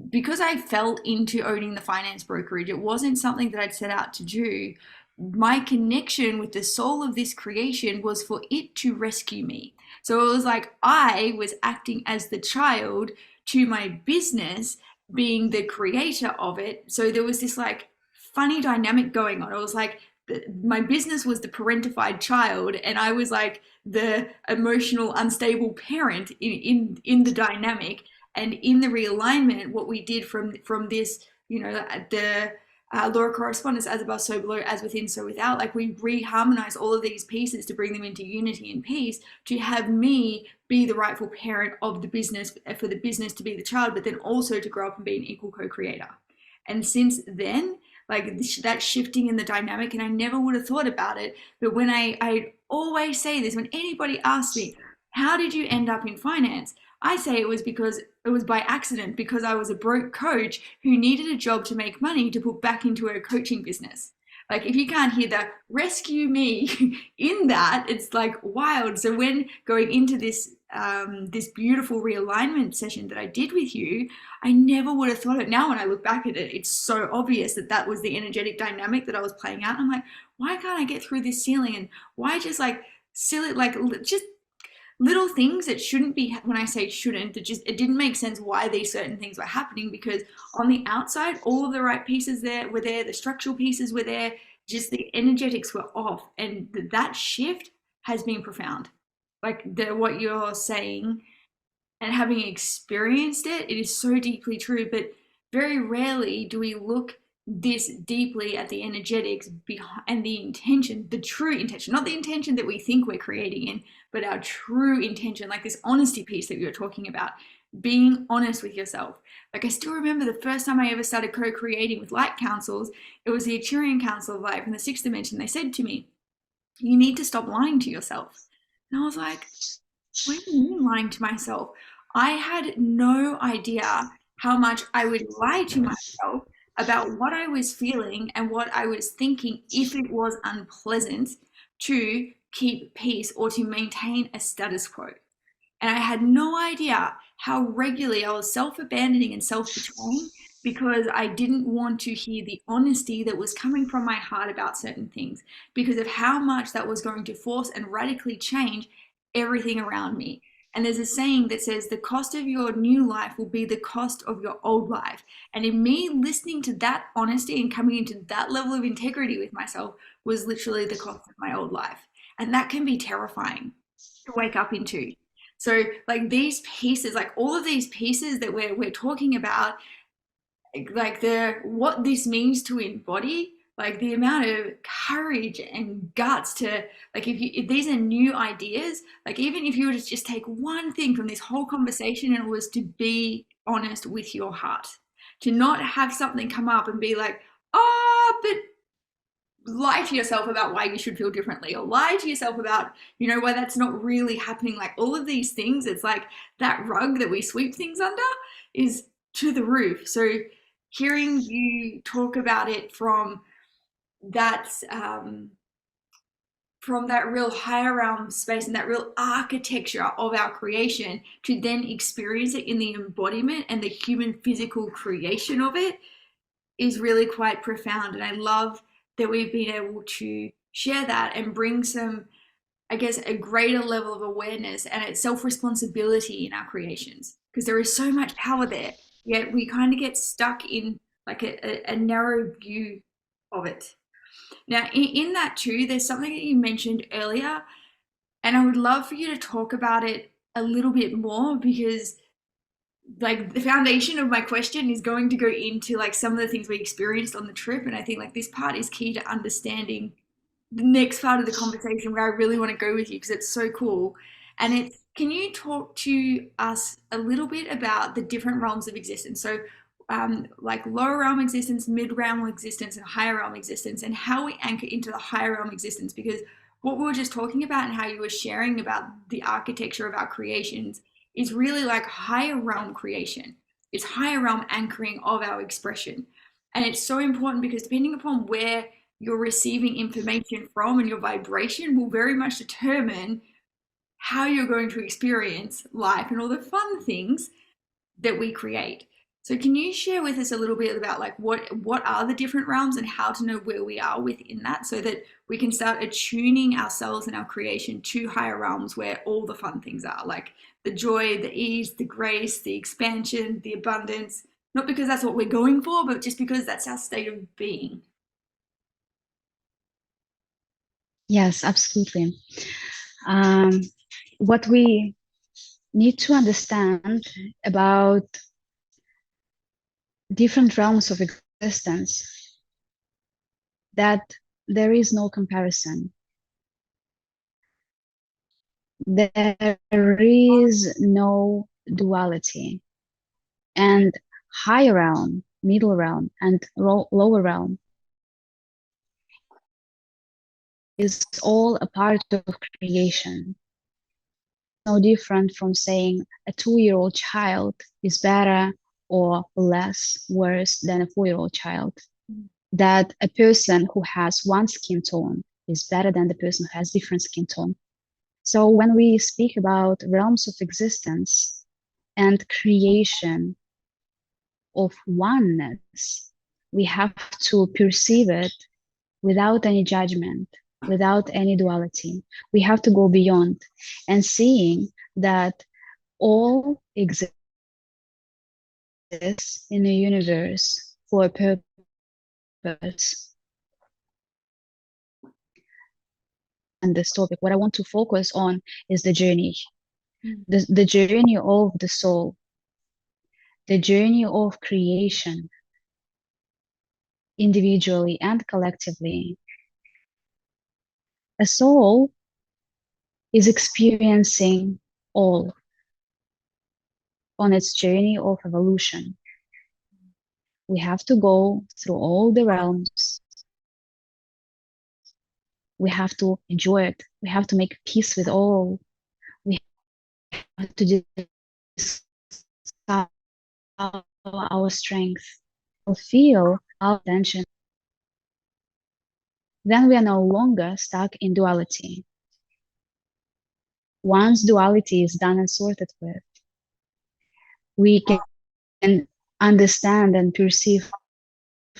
because I fell into owning the finance brokerage, it wasn't something that I'd set out to do. My connection with the soul of this creation was for it to rescue me. So it was like I was acting as the child to my business, being the creator of it. So there was this like funny dynamic going on. It was like my business was the parentified child, and I was like the emotional, unstable parent in the dynamic. And in the realignment, what we did from this, the law of correspondence, as above, so below, as within, so without, like we reharmonize all of these pieces to bring them into unity and peace, to have me be the rightful parent of the business, for the business to be the child, but then also to grow up and be an equal co-creator. And since then, like that shifting in the dynamic, and I never would have thought about it, but when I always say this, when anybody asks me, how did you end up in finance? I say it was because it was by accident, because I was a broke coach who needed a job to make money to put back into a coaching business. Like if you can't hear the rescue me in that, it's like wild. So when going into this beautiful realignment session that I did with you, I never would have thought it. Now when I look back at it, it's so obvious that that was the energetic dynamic that I was playing out. I'm like, why can't I get through this ceiling? And why just like silly, like just little things that shouldn't be, when I say shouldn't, it didn't make sense why these certain things were happening, because on the outside all of the right pieces were there, the structural pieces were there, just the energetics were off. And that shift has been profound. Like what you're saying, and having experienced it, it is so deeply true. But very rarely do we look this deeply at the energetics behind, and the intention, the true intention, not the intention that we think we're creating in, but our true intention, like this honesty piece that you were talking about, being honest with yourself. Like I still remember the first time I ever started co-creating with light councils, it was the Sirian Council of Light from the sixth dimension. They said to me, you need to stop lying to yourself. And I was like, what do you mean lying to myself? I had no idea how much I would lie to myself about what I was feeling and what I was thinking if it was unpleasant, to keep peace or to maintain a status quo. And I had no idea how regularly I was self-abandoning and self-betraying because I didn't want to hear the honesty that was coming from my heart about certain things, because of how much that was going to force and radically change everything around me. And there's a saying that says the cost of your new life will be the cost of your old life. And in me listening to that honesty and coming into that level of integrity with myself was literally the cost of my old life. And that can be terrifying to wake up into. So like these pieces, like all of these pieces that we're talking about, like what this means to embody, like the amount of courage and guts to, like if these are new ideas, like even if you were to just take one thing from this whole conversation and it was to be honest with your heart, to not have something come up and be like, oh, but lie to yourself about why you should feel differently, or lie to yourself about, you know, why that's not really happening. Like all of these things, it's like that rug that we sweep things under is to the roof. So hearing you talk about it from that real higher realm space and that real architecture of our creation, to then experience it in the embodiment and the human physical creation of it, is really quite profound. And I love that we've been able to share that and bring some, I guess, a greater level of awareness and self-responsibility in our creations, because there is so much power there, yet we kind of get stuck in like a narrow view of it. Now, in that too, there's something that you mentioned earlier, and I would love for you to talk about it a little bit more, because like the foundation of my question is going to go into like some of the things we experienced on the trip. And I think like this part is key to understanding the next part of the conversation, where I really want to go with you because it's so cool. And it's, can you talk to us a little bit about the different realms of existence? So like lower realm existence, mid realm existence, and higher realm existence, and how we anchor into the higher realm existence, because what we were just talking about and how you were sharing about the architecture of our creations is really like higher realm creation. It's higher realm anchoring of our expression. And it's so important because depending upon where you're receiving information from, and your vibration will very much determine how you're going to experience life and all the fun things that we create. So can you share with us a little bit about like what are the different realms and how to know where we are within that, so that we can start attuning ourselves and our creation to higher realms where all the fun things are, like the joy, the ease, the grace, the expansion, the abundance, not because that's what we're going for, but just because that's our state of being. Yes, absolutely. What we need to understand about different realms of existence, that there is no comparison. There is no duality. And higher realm, middle realm, and lower realm is all a part of creation. No different from saying a 2-year-old child is better or less worse than a 4-year-old child. That a person who has one skin tone is better than the person who has different skin tone. So when we speak about realms of existence and creation of oneness, we have to perceive it without any judgment, without any duality. We have to go beyond and seeing that all exists in the universe for a purpose. And this topic, what I want to focus on is the journey, the journey of the soul, the journey of creation, individually and collectively. A soul is experiencing all on its journey of evolution. We have to go through all the realms. We have to enjoy it. We have to make peace with all. We have to discover our strength, feel our attention. Then we are no longer stuck in duality. Once duality is done and sorted with, we can understand and perceive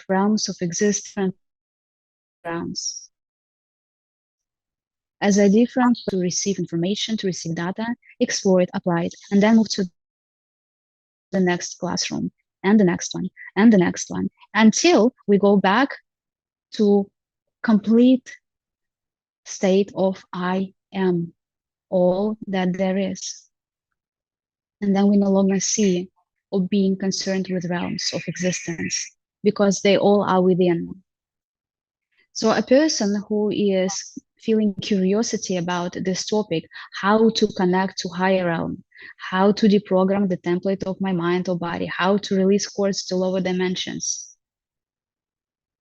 realms of existence, realms as a different to receive information, to receive data, explore it, apply it, and then move to the next classroom and the next one and the next one until we go back to complete state of I am all that there is. And then we no longer see or being concerned with realms of existence because they all are within. So a person who is feeling curiosity about this topic, how to connect to higher realm, how to deprogram the template of my mind or body, how to release cords to lower dimensions,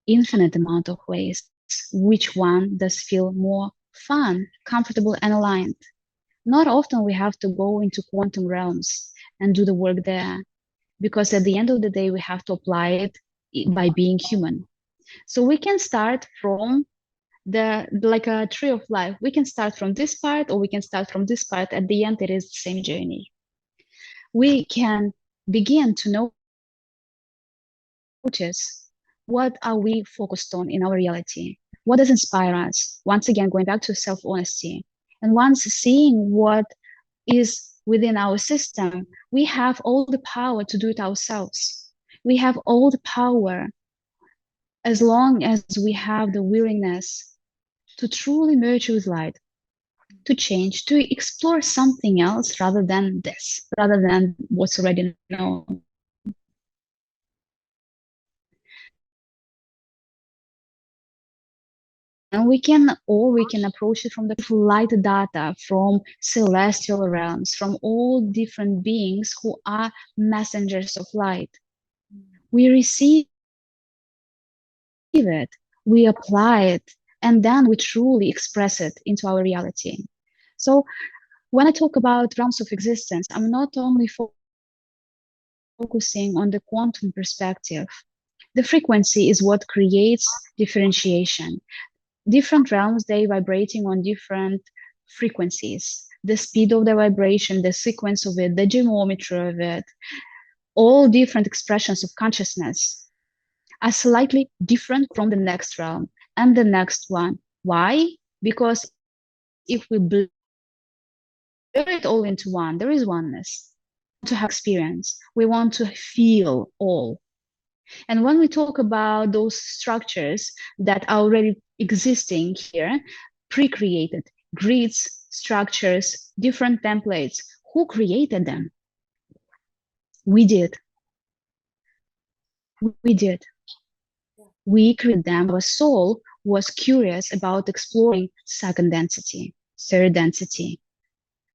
infinite amount of ways. Which one does feel more fun, comfortable, and aligned? Not often we have to go into quantum realms and do the work there, because at the end of the day, we have to apply it by being human. So we can start from like a tree of life. We can start from this part, or we can start from this part. At the end, it is the same journey. We can begin to notice what are we focused on in our reality? What does inspire us? Once again, going back to self-honesty. And once seeing what is within our system, we have all the power to do it ourselves. We have all the power as long as we have the willingness to truly merge with light, to change, to explore something else rather than this, rather than what's already known. And we can approach it from the light data, from celestial realms, from all different beings who are messengers of light. We receive it, we apply it, and then we truly express it into our reality. So when I talk about realms of existence, I'm not only focusing on the quantum perspective. The frequency is what creates differentiation. Different realms, they vibrating on different frequencies. The speed of the vibration, the sequence of it, the geometry of it, all different expressions of consciousness are slightly different from the next realm and the next one. Why? Because if we blur it all into one, there is oneness. To have experience, we want to feel all. And when we talk about those structures that are already existing here, pre-created grids, structures, different templates, who created them? We did. We did. We created them. Our soul was curious about exploring second density, third density.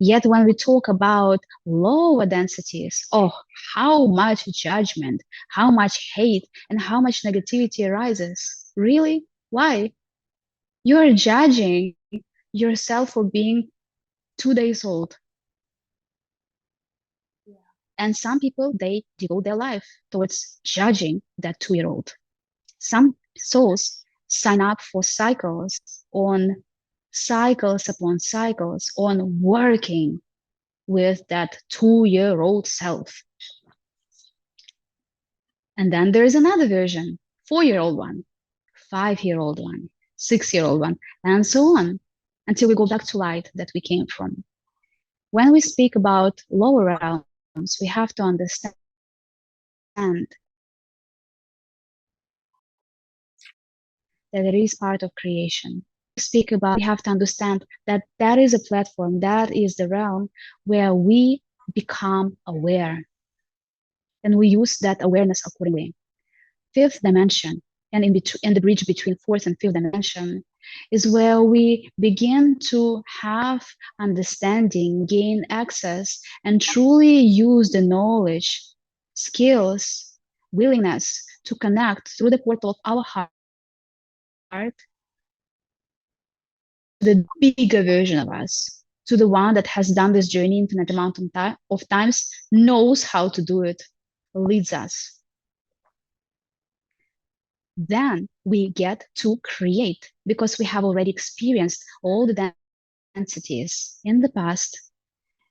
Yet when we talk about lower densities, oh, how much judgment, how much hate, and how much negativity arises. Really? Why? You're judging yourself for being 2 days old. Yeah. And some people, they devote their life towards judging that 2-year-old. Some souls sign up for cycles upon cycles on working with that 2-year-old self. And then there is another version, 4-year-old one, 5-year-old one, 6-year-old one, and so on, until we go back to light that we came from. When we speak about lower realms, we have to understand that it is part of creation. We have to understand that that is a platform, that is the realm where we become aware. And we use that awareness accordingly. Fifth dimension, and in the bridge between fourth and fifth dimension, is where we begin to have understanding, gain access, and truly use the knowledge, skills, willingness to connect through the portal of our heart to the bigger version of us, to the one that has done this journey infinite amount of times, knows how to do it, leads us. Then we get to create, because we have already experienced all the identities in the past,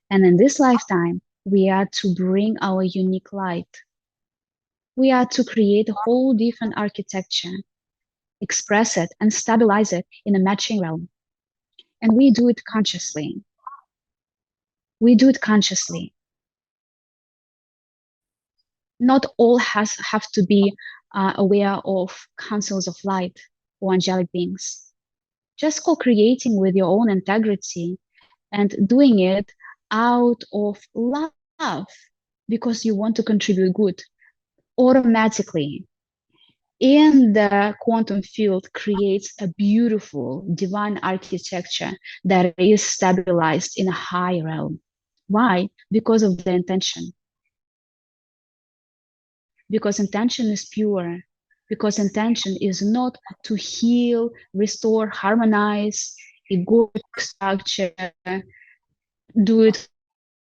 and in this lifetime, we are to bring our unique light. We are to create a whole different architecture, express it, and stabilize it in a matching realm. And we do it consciously. We do it consciously. Not all have to be aware of councils of light or angelic beings. Just co-creating with your own integrity and doing it out of love because you want to contribute good automatically in the quantum field creates a beautiful divine architecture that is stabilized in a high realm. Why? Because of the intention. Because intention is pure. Because intention is not to heal, restore, harmonize, egoic structure, do it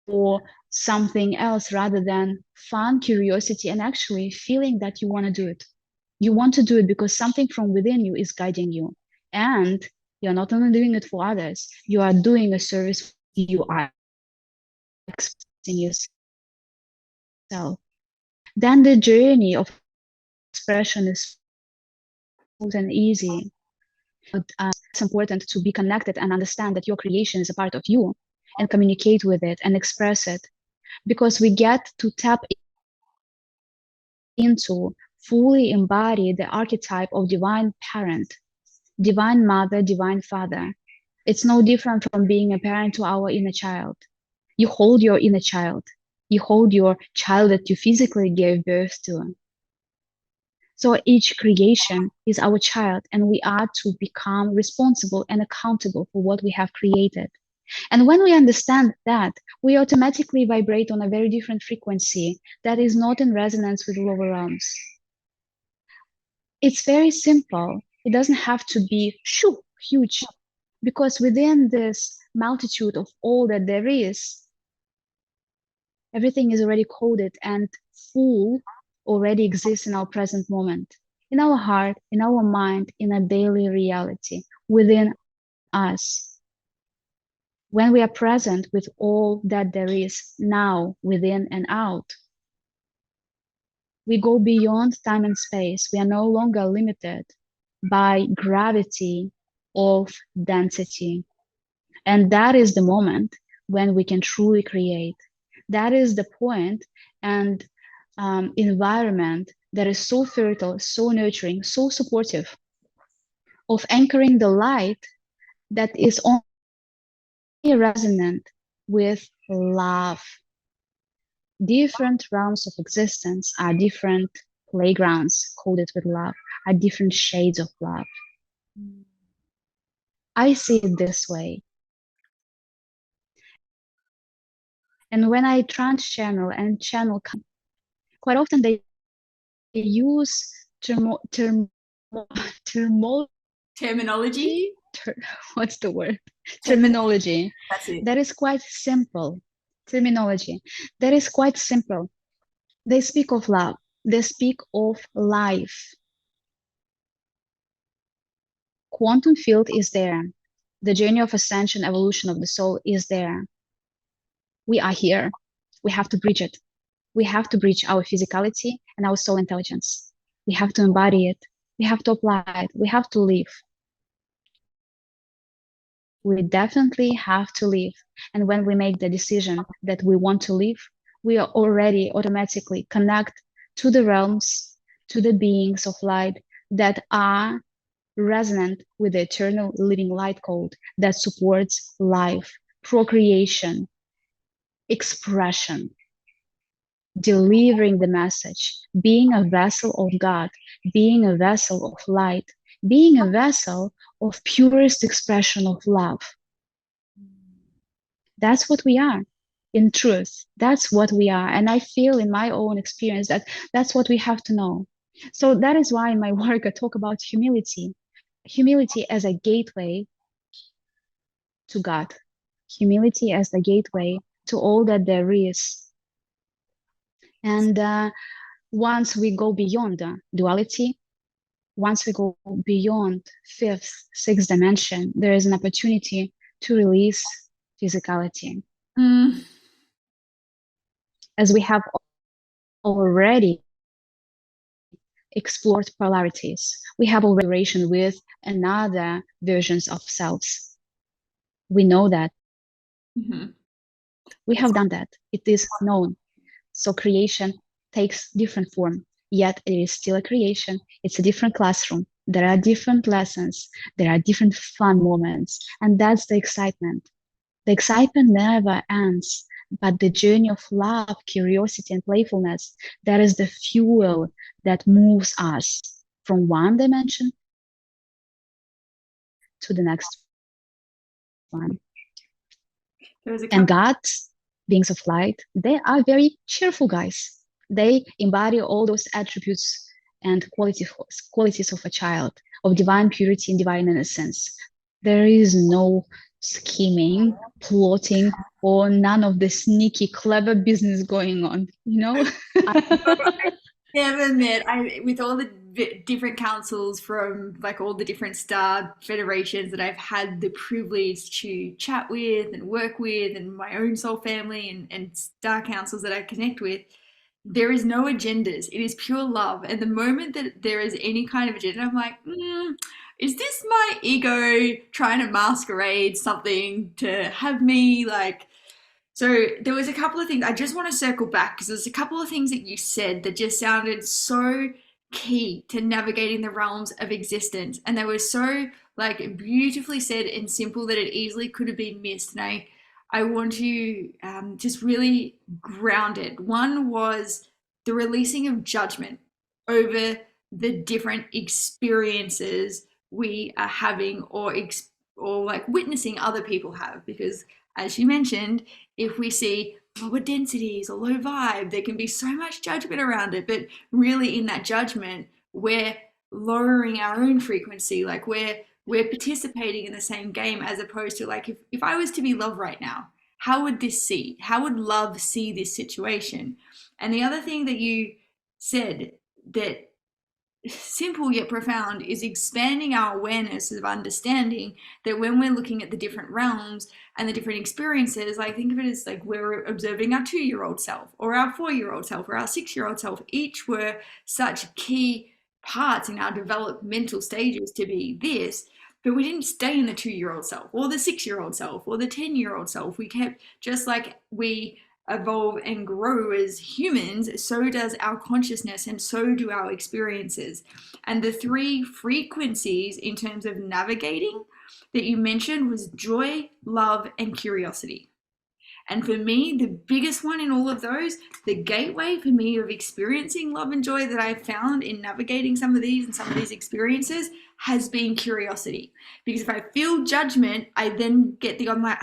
for something else rather than fun, curiosity, and actually feeling that you want to do it. You want to do it because something from within you is guiding you. And you're not only doing it for others, you are doing a service you are expressing yourself. Then the journey of expression is smooth and easy. But it's important to be connected and understand that your creation is a part of you and communicate with it and express it, because we get to tap into fully embody the archetype of divine parent, divine mother, divine father. It's no different from being a parent to our inner child. You hold your inner child. You hold your child that you physically gave birth to. So each creation is our child, and we are to become responsible and accountable for what we have created. And when we understand that, we automatically vibrate on a very different frequency that is not in resonance with lower realms. It's very simple. It doesn't have to be huge, because within this multitude of all that there is, everything is already coded and full already exists in our present moment, in our heart, in our mind, in a daily reality within us. When we are present with all that there is now within and out, we go beyond time and space. We are no longer limited by gravity of density. And that is the moment when we can truly create. That is the point and environment that is so fertile, so nurturing, so supportive of anchoring the light that is only resonant with love. Different realms of existence are different playgrounds coded with love, are different shades of love. I see it this way. And when I trans channel and channel, quite often they use terminology. What's the word? Terminology. That's it. That is quite simple. Terminology. That is quite simple. They speak of love. They speak of life. Quantum field is there. The journey of ascension, evolution of the soul is there. We are here. We have to bridge it. We have to bridge our physicality and our soul intelligence. We have to embody it. We have to apply it. We have to live. We definitely have to live. And when we make the decision that we want to live, we are already automatically connect to the realms, to the beings of light that are resonant with the eternal living light code that supports life, procreation, expression, delivering the message, being a vessel of God, being a vessel of light, being a vessel of purest expression of love. That's what we are. In truth, that's what we are. And I feel in my own experience that that's what we have to know. So that is why in my work I talk about humility. Humility as a gateway to God. Humility as the gateway to all that there is. And once we go beyond duality, once we go beyond fifth, sixth dimension, there is an opportunity to release physicality. Mm. As we have already explored polarities, we have already relation with another versions of selves. We know that. Mm-hmm. We have done that. It is known. So creation takes different form, yet it is still a creation. It's a different classroom. There are different lessons. There are different fun moments. And that's the excitement. The excitement never ends, but the journey of love, curiosity, and playfulness, that is the fuel that moves us from one dimension to the next one. And gods, beings of light, they are very cheerful guys. They embody all those attributes and qualities of a child, of divine purity and divine innocence. There is no scheming, plotting, or none of the sneaky, clever business going on, you know? Never met with all the different councils from like all the different star federations that I've had the privilege to chat with and work with, and my own soul family and star councils that I connect with. There is no agendas. It is pure love. And the moment that there is any kind of agenda, I'm like, is this my ego trying to masquerade something to have me like? So there was a couple of things I just want to circle back because there's a couple of things that you said that just sounded so key to navigating the realms of existence, and they were so like beautifully said and simple that it easily could have been missed. And I want to just really ground it. One was the releasing of judgment over the different experiences we are having or like witnessing other people have, because as you mentioned, if we see lower densities or low vibe, there can be so much judgment around it. But really, in that judgment, we're lowering our own frequency. Like we're participating in the same game, as opposed to like if I was to be love right now, how would love see this situation? And the other thing that you said that simple yet profound is expanding our awareness of understanding that when we're looking at the different realms and the different experiences, I think of it as like we're observing our 2-year-old self or our 4-year-old self or our 6-year-old self. Each were such key parts in our developmental stages to be this, but we didn't stay in the 2-year-old self or the 6-year-old self or the 10-year-old self. We kept, just like we evolve and grow as humans, so does our consciousness and so do our experiences. And the 3 frequencies in terms of navigating that you mentioned was joy, love, and curiosity. And for me, the biggest one in all of those, the gateway for me of experiencing love and joy that I've found in navigating some of these experiences has been curiosity. Because if I feel judgment, I then I'm like,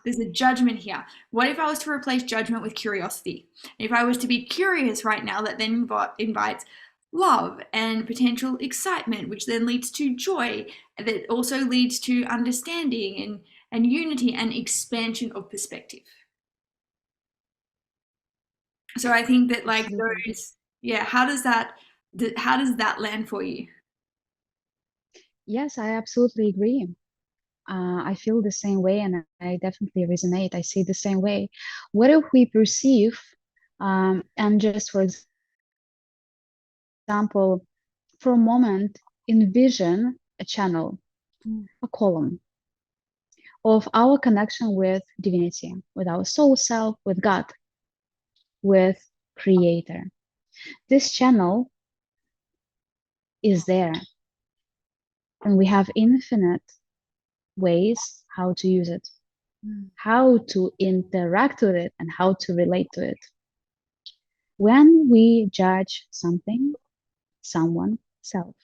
there's a judgment here. What if I was to replace judgment with curiosity? And if I was to be curious right now, that then invites love and potential excitement, which then leads to joy, that also leads to understanding and unity and expansion of perspective. So I think that like those, how does that land for you? Yes, I absolutely agree. I feel the same way, and I definitely resonate. I see the same way. What if we perceive, and just for example, for a moment, envision a channel, a column of our connection with divinity, with our soul self, with God, with Creator. This channel is there, and we have infinite ways how to use it, how to interact with it, and how to relate to it. When we judge something, someone, self,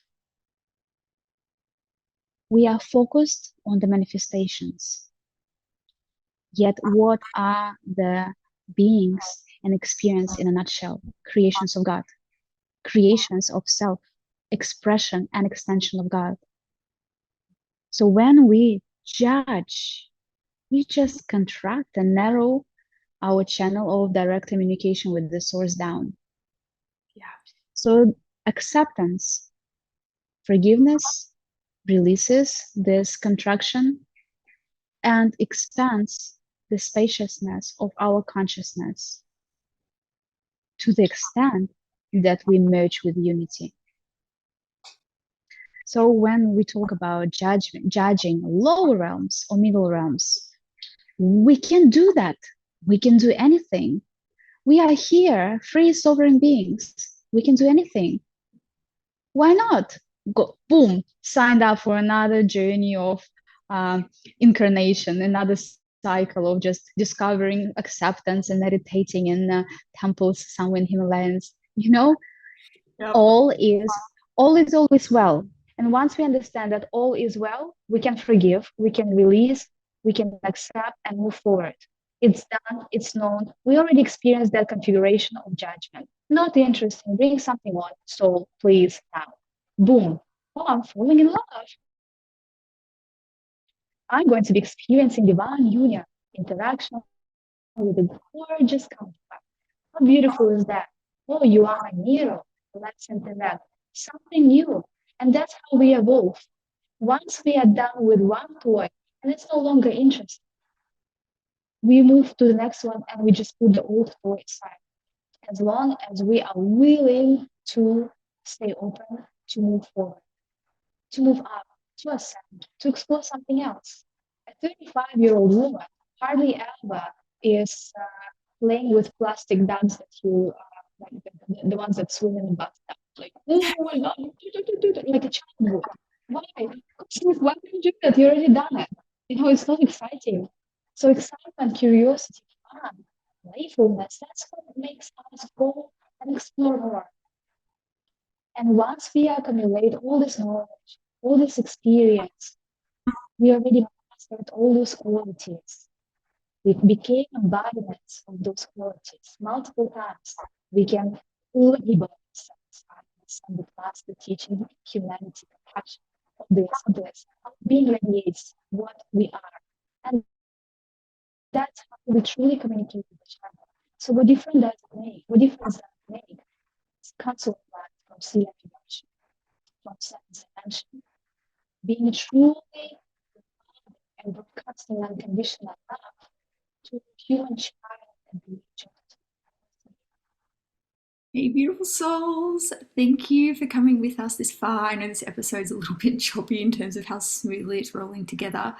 we are focused on the manifestations. Yet what are the beings and experience in a nutshell? Creations of God, creations of self, expression and extension of God. So when we judge, we just contract and narrow our channel of direct communication with the source down. Yeah. So acceptance, forgiveness releases this contraction and expands the spaciousness of our consciousness to the extent that we merge with unity. So when we talk about judging lower realms or middle realms, we can do that. We can do anything. We are here, free sovereign beings. We can do anything. Why not? Go, boom, signed up for another journey of incarnation, another cycle of just discovering acceptance and meditating in temples somewhere in Himalayas. You know, Yep. all is always well. And once we understand that all is well, we can forgive, we can release, we can accept and move forward. It's done, it's known. We already experienced that configuration of judgment. Not interesting. Bring something on, soul, please, now. Boom. Oh, I'm falling in love. I'm going to be experiencing divine union, interaction with a gorgeous counterpart. How beautiful is that? Oh, you are my hero. Let's interact. Something new. And that's how we evolve. Once we are done with one toy and it's no longer interesting, we move to the next one and we just put the old toy aside. As long as we are willing to stay open, to move forward, to move up, to ascend, to explore something else. A 35-year-old woman hardly ever is playing with plastic ducks that you, like the ones that swim in the bathtub. Like, oh my God, like a child would. Why? Why would you do that? You already done it. You know, it's not exciting. So excitement, curiosity, fun, playfulness, that's what makes us go and explore more. And once we accumulate all this knowledge, all this experience, we already mastered all those qualities. We became embodiments of those qualities multiple times. We can fully embody ourselves and the class, the teaching, humanity, compassion, all this. Being radiates what we are. And that's how we truly communicate with each other. So what difference does it make? What difference does it make? It's Council of Light from Sirian Council from Ascension, being truly and broadcasting unconditional love to human child and the child. Hey, beautiful souls. Thank you for coming with us this far. I know this episode's a little bit choppy in terms of how smoothly it's rolling together.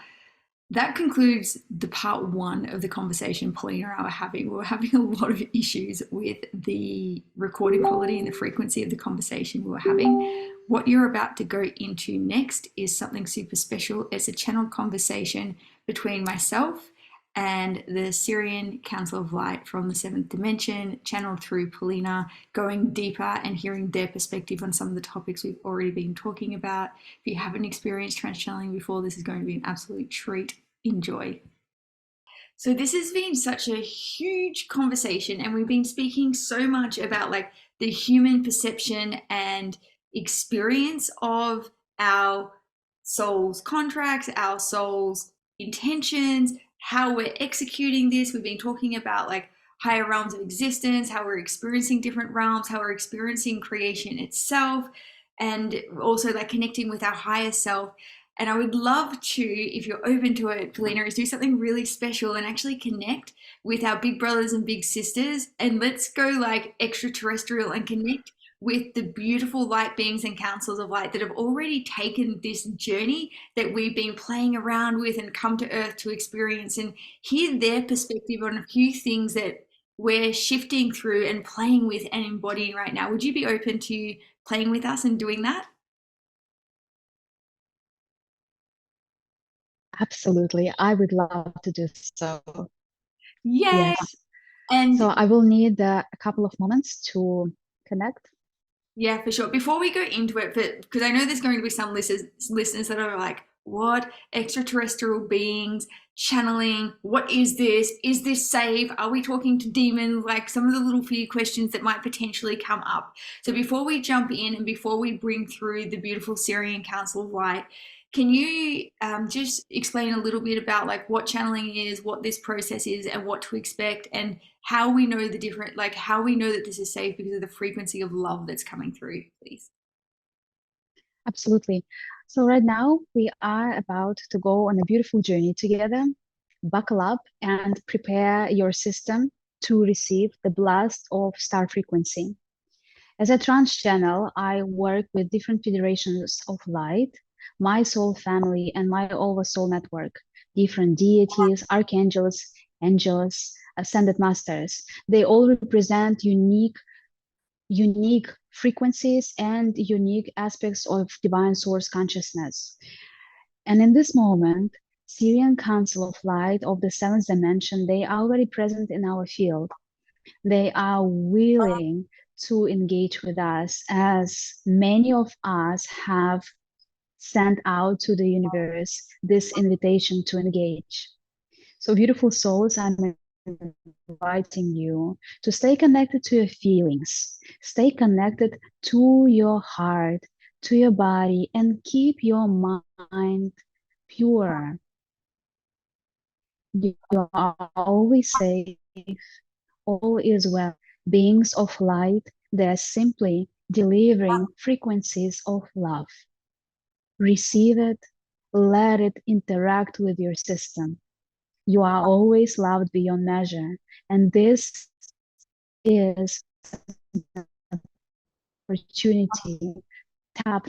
That concludes the part one of the conversation Polina and I were having. We were having a lot of issues with the recording quality and the frequency of the conversation we were having. What you're about to go into next is something super special. It's a channeled conversation between myself and the Sirian Council of Light from the seventh dimension, channeled through Polina, going deeper and hearing their perspective on some of the topics we've already been talking about. If you haven't experienced trance-channeling before, this is going to be an absolute treat. Enjoy. So this has been such a huge conversation, and we've been speaking so much about like the human perception and experience of our soul's contracts, our soul's intentions, how we're executing this. We've been talking about like higher realms of existence, how we're experiencing different realms, how we're experiencing creation itself, and also like connecting with our higher self. And I would love to, if you're open to it, Polina, is do something really special and actually connect with our big brothers and big sisters. And let's go like extraterrestrial and connect with the beautiful light beings and councils of light that have already taken this journey that we've been playing around with and come to Earth to experience, and hear their perspective on a few things that we're shifting through and playing with and embodying right now. Would you be open to playing with us and doing that? Absolutely. I would love to do so. Yay! Yes. And So I will need a couple of moments to connect. yeah, for sure. Before we go into it, because I know there's going to be some listeners that are like, what? Extraterrestrial beings, channeling, what is this? Is this safe? Are we talking to demons? Like some of the little few questions that might potentially come up. So before we jump in and before we bring through the beautiful Sirian Council of Light, can you just explain a little bit about like what channeling is, what this process is, and what to expect, and how we know the different, like how we know that this is safe because of the frequency of love that's coming through, please? Absolutely. So right now we are about to go on a beautiful journey together. Buckle up and prepare your system to receive the blast of star frequency. As a trance channel, I work with different federations of light, my soul family and my oversoul network, different deities, archangels, angels, ascended masters. They all represent unique frequencies and unique aspects of divine source consciousness. And in this moment, Sirian Council of Light of the seventh dimension, they are already present in our field. They are willing to engage with us, as many of us have sent out to the universe this invitation to engage. So, beautiful souls, I'm inviting you to stay connected to your feelings, stay connected to your heart, to your body, and keep your mind pure. You are always safe. All is well. Beings of light, they're simply delivering frequencies of love. Receive it, let it interact with your system. You are always loved beyond measure, and this is an opportunity. Tap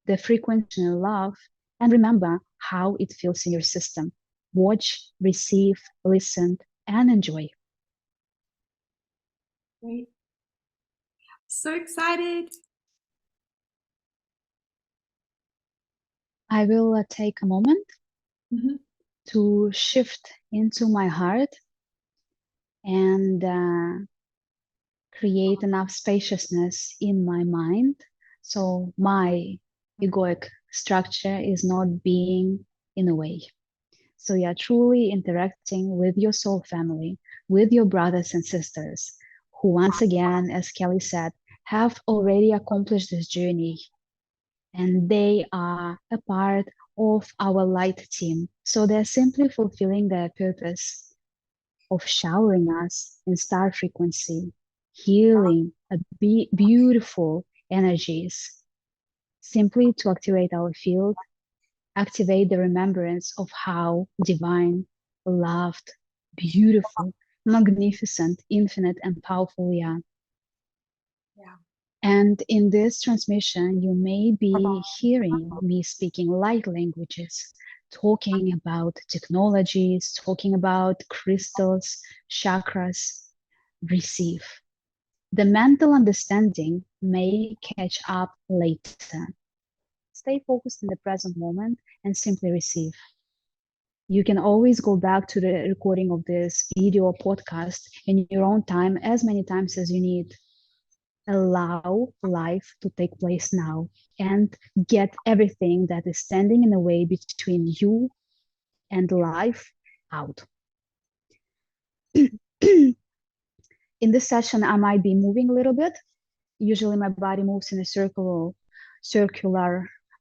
the frequency of love and remember how it feels in your system. Watch, receive, listen, and enjoy. Great. So excited. I will take a moment to shift into my heart and create enough spaciousness in my mind so my egoic structure is not being in a way. So you are truly interacting with your soul family, with your brothers and sisters, who once again, as Kelly said, have already accomplished this journey. And they are a part of our light team. So they're simply fulfilling their purpose of showering us in star frequency, healing, beautiful energies, simply to activate our field, activate the remembrance of how divine, loved, beautiful, magnificent, infinite, and powerful we are. Yeah. And in this transmission, you may be hearing me speaking light languages, talking about technologies, talking about crystals, chakras. Receive. The mental understanding may catch up later. Stay focused in the present moment and simply receive. You can always go back to the recording of this video or podcast in your own time, as many times as you need. Allow life to take place now and get everything that is standing in the way between you and life out. In this session, I might be moving a little bit. Usually my body moves in a circular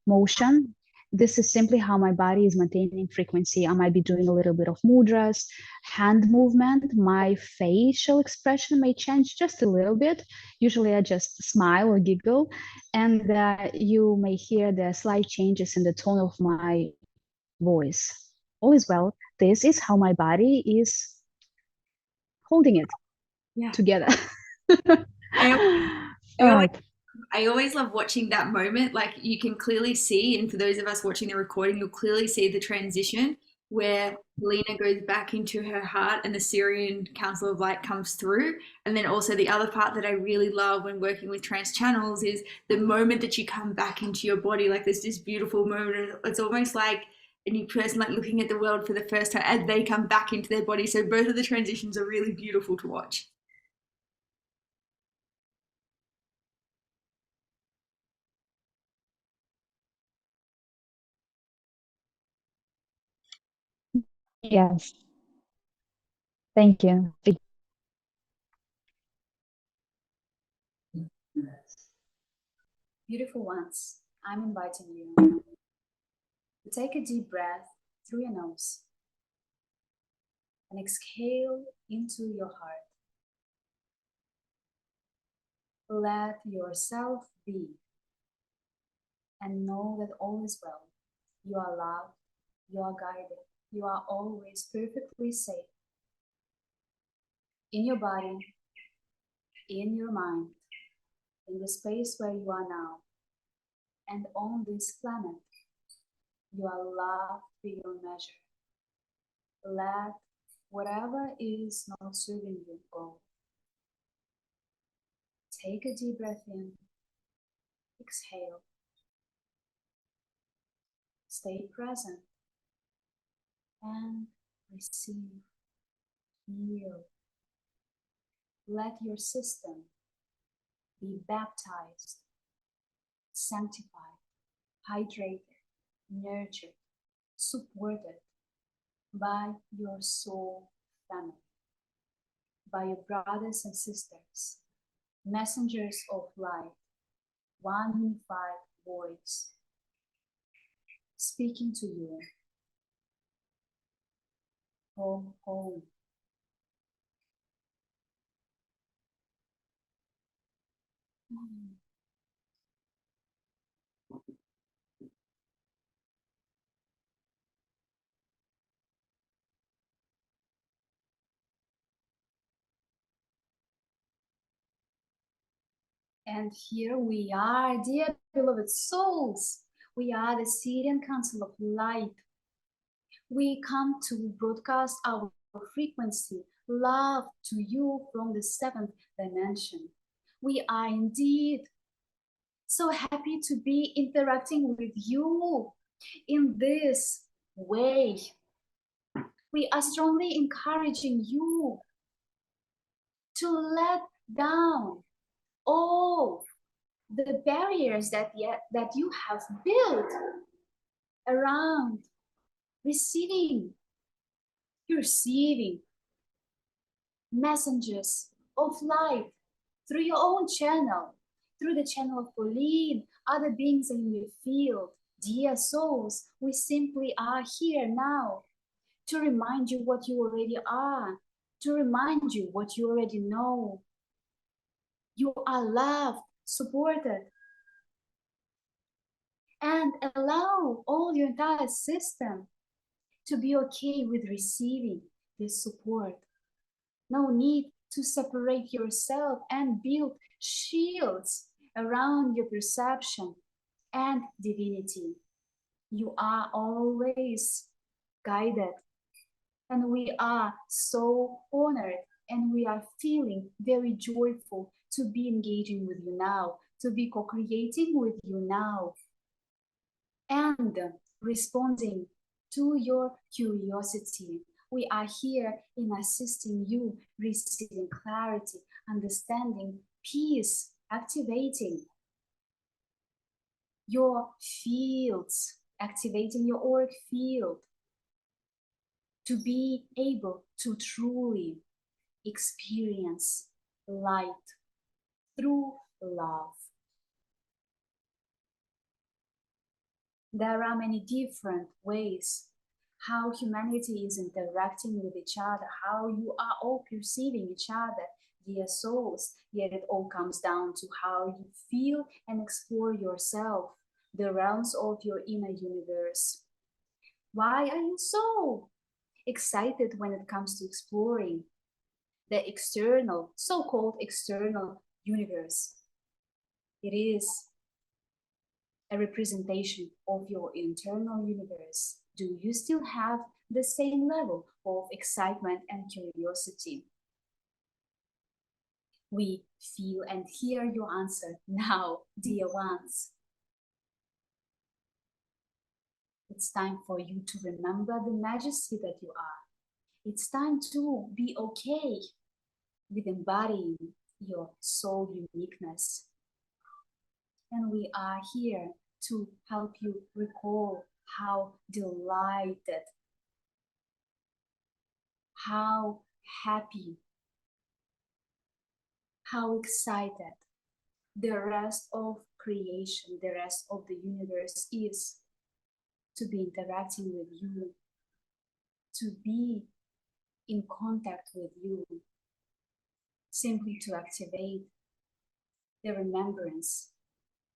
motion. This is simply how my body is maintaining frequency. I might be doing a little bit of mudras, hand movement. My facial expression may change just a little bit. Usually I just smile or giggle, and you may hear the slight changes in the tone of my voice. All is well. This is how my body is holding it together. I always love watching that moment. Like, you can clearly see, and for those of us watching the recording, you'll clearly see the transition where Polina goes back into her heart and the Sirian Council of Light comes through. And then also the other part that I really love when working with trance channels is the moment that you come back into your body. Like, there's this beautiful moment. It's almost like a new person, like looking at the world for the first time as they come back into their body. So both of the transitions are really beautiful to watch. Yes. Thank you. Beautiful ones, I'm inviting you to take a deep breath through your nose and exhale into your heart. Let yourself be and know that all is well. You are loved, you are guided, you are always perfectly safe. In your body, in your mind, in the space where you are now, and on this planet, you are loved beyond measure. Let whatever is not serving you go. Take a deep breath in, exhale. Stay present and receive, heal. Let your system be baptized, sanctified, hydrated, nurtured, supported by your soul family, by your brothers and sisters, messengers of light, one unified voice, speaking to you. Home, home. And here we are, dear beloved souls. We are the Sirian Council of Light. We come to broadcast our frequency, love to you from the 7th dimension. We are indeed so happy to be interacting with you in this way. We are strongly encouraging you to let down all the barriers that you have built around receiving messages of light through your own channel, through the channel of Pauline, other beings in your field. Dear souls, we simply are here now to remind you what you already are, to remind you what you already know. You are loved, supported, and allow all your entire system to be okay with receiving this support. No need to separate yourself and build shields around your perception and divinity. You are always guided, and we are so honored and we are feeling very joyful to be engaging with you now, to be co-creating with you now, and responding to your curiosity. We are here in assisting you, receiving clarity, understanding, peace, activating your fields, activating your auric field to be able to truly experience light through love. There are many different ways how humanity is interacting with each other, how you are all perceiving each other, dear souls, yet it all comes down to how you feel and explore yourself, the realms of your inner universe. Why are you so excited when it comes to exploring the external, so-called external universe? It is a representation of your internal universe. Do you still have the same level of excitement and curiosity? We feel and hear your answer now, dear ones. It's time for you to remember the majesty that you are. It's time to be okay with embodying your soul uniqueness. And we are here to help you recall how delighted, how happy, how excited the rest of creation, the rest of the universe is to be interacting with you, to be in contact with you, simply to activate the remembrance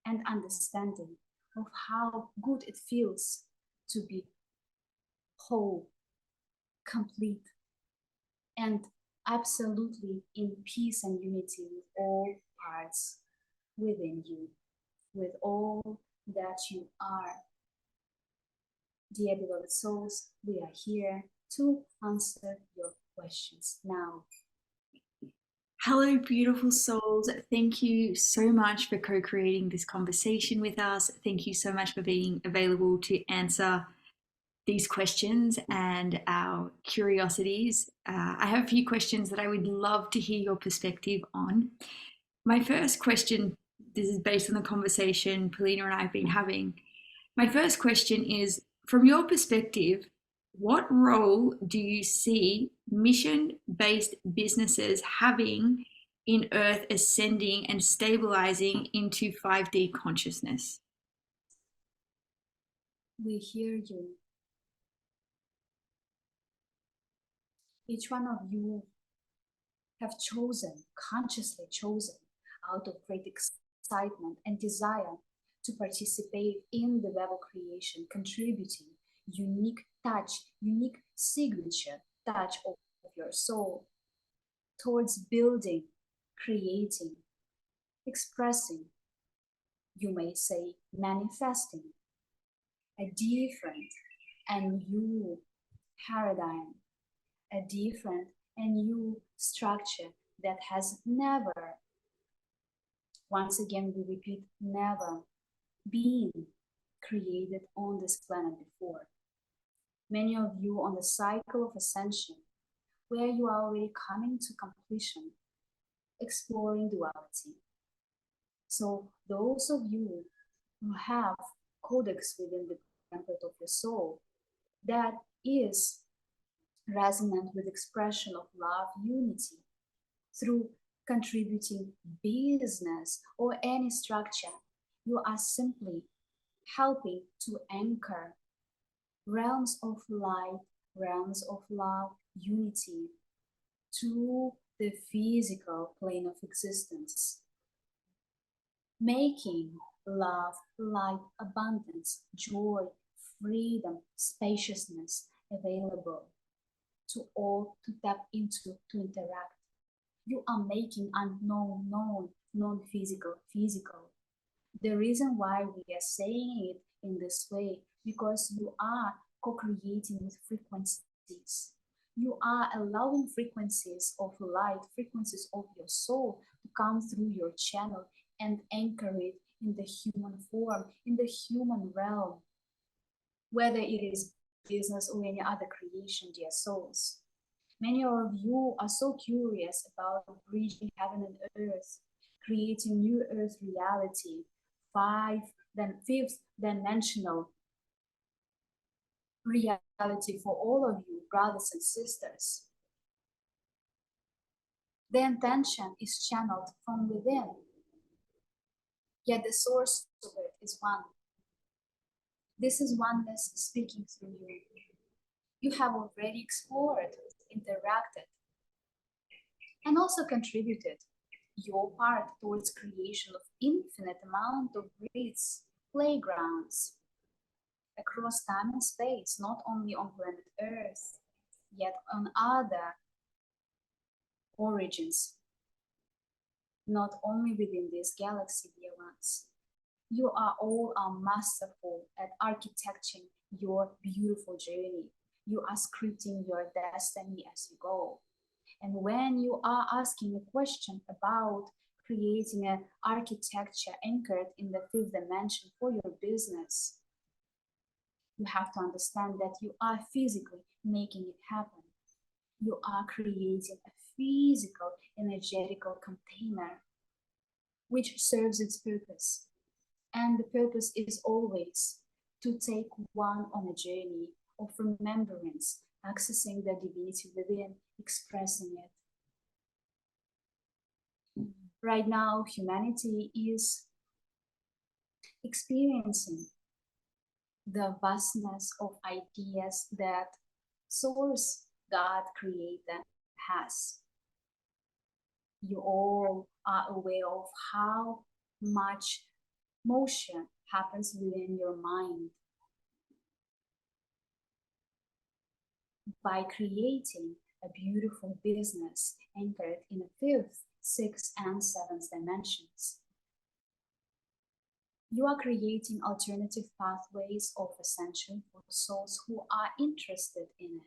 and understanding of how good it feels to be whole, complete, and absolutely in peace and unity with all parts within you, with all that you are. Dear beloved souls, we are here to answer your questions now. Hello, beautiful souls. Thank you so much for co-creating this conversation with us. Thank you so much for being available to answer these questions and our curiosities. I have a few questions that I would love to hear your perspective on. My first question, this is based on the conversation Polina and I have been having. My first question is, from your perspective, what role do you see mission-based businesses having in Earth ascending and stabilizing into 5D consciousness? We hear you. Each one of you have chosen, consciously chosen, out of great excitement and desire to participate in the web of creation, contributing unique touch, unique signature touch of your soul towards building, creating, expressing, you may say manifesting, a different and new paradigm, a different and new structure that has never, once again we repeat, never been created on this planet before. Many of you on the cycle of ascension, where you are already coming to completion, exploring duality. So those of you who have codex within the template of your soul that is resonant with expression of love, unity, through contributing business or any structure, you are simply helping to anchor realms of light, realms of love, unity to the physical plane of existence, making love, light, abundance, joy, freedom, spaciousness available to all to tap into, to interact. You are making unknown known, non-physical physical. The reason why we are saying it in this way, because you are co-creating with frequencies. You are allowing frequencies of light, frequencies of your soul to come through your channel and anchor it in the human form, in the human realm, whether it is business or any other creation, dear souls. Many of you are so curious about bridging heaven and earth, creating new earth reality, fifth dimensional reality for all of you, brothers and sisters. The intention is channeled from within, yet the source of it is one. This is oneness speaking through you. You have already explored, interacted, and also contributed your part towards creation of infinite amount of grids, playgrounds, across time and space, not only on planet Earth, yet on other origins, not only within this galaxy, dear ones. You are all masterful at architecting your beautiful journey. You are scripting your destiny as you go. And when you are asking a question about creating an architecture anchored in the fifth dimension for your business, you have to understand that you are physically making it happen. You are creating a physical, energetical container which serves its purpose. And the purpose is always to take one on a journey of remembrance, accessing the divinity within, expressing it. Right now, humanity is experiencing the vastness of ideas that Source, God, Creator, has. You all are aware of how much motion happens within your mind. by creating a beautiful business anchored in the fifth, sixth, and seventh dimensions. You are creating alternative pathways of ascension for souls who are interested in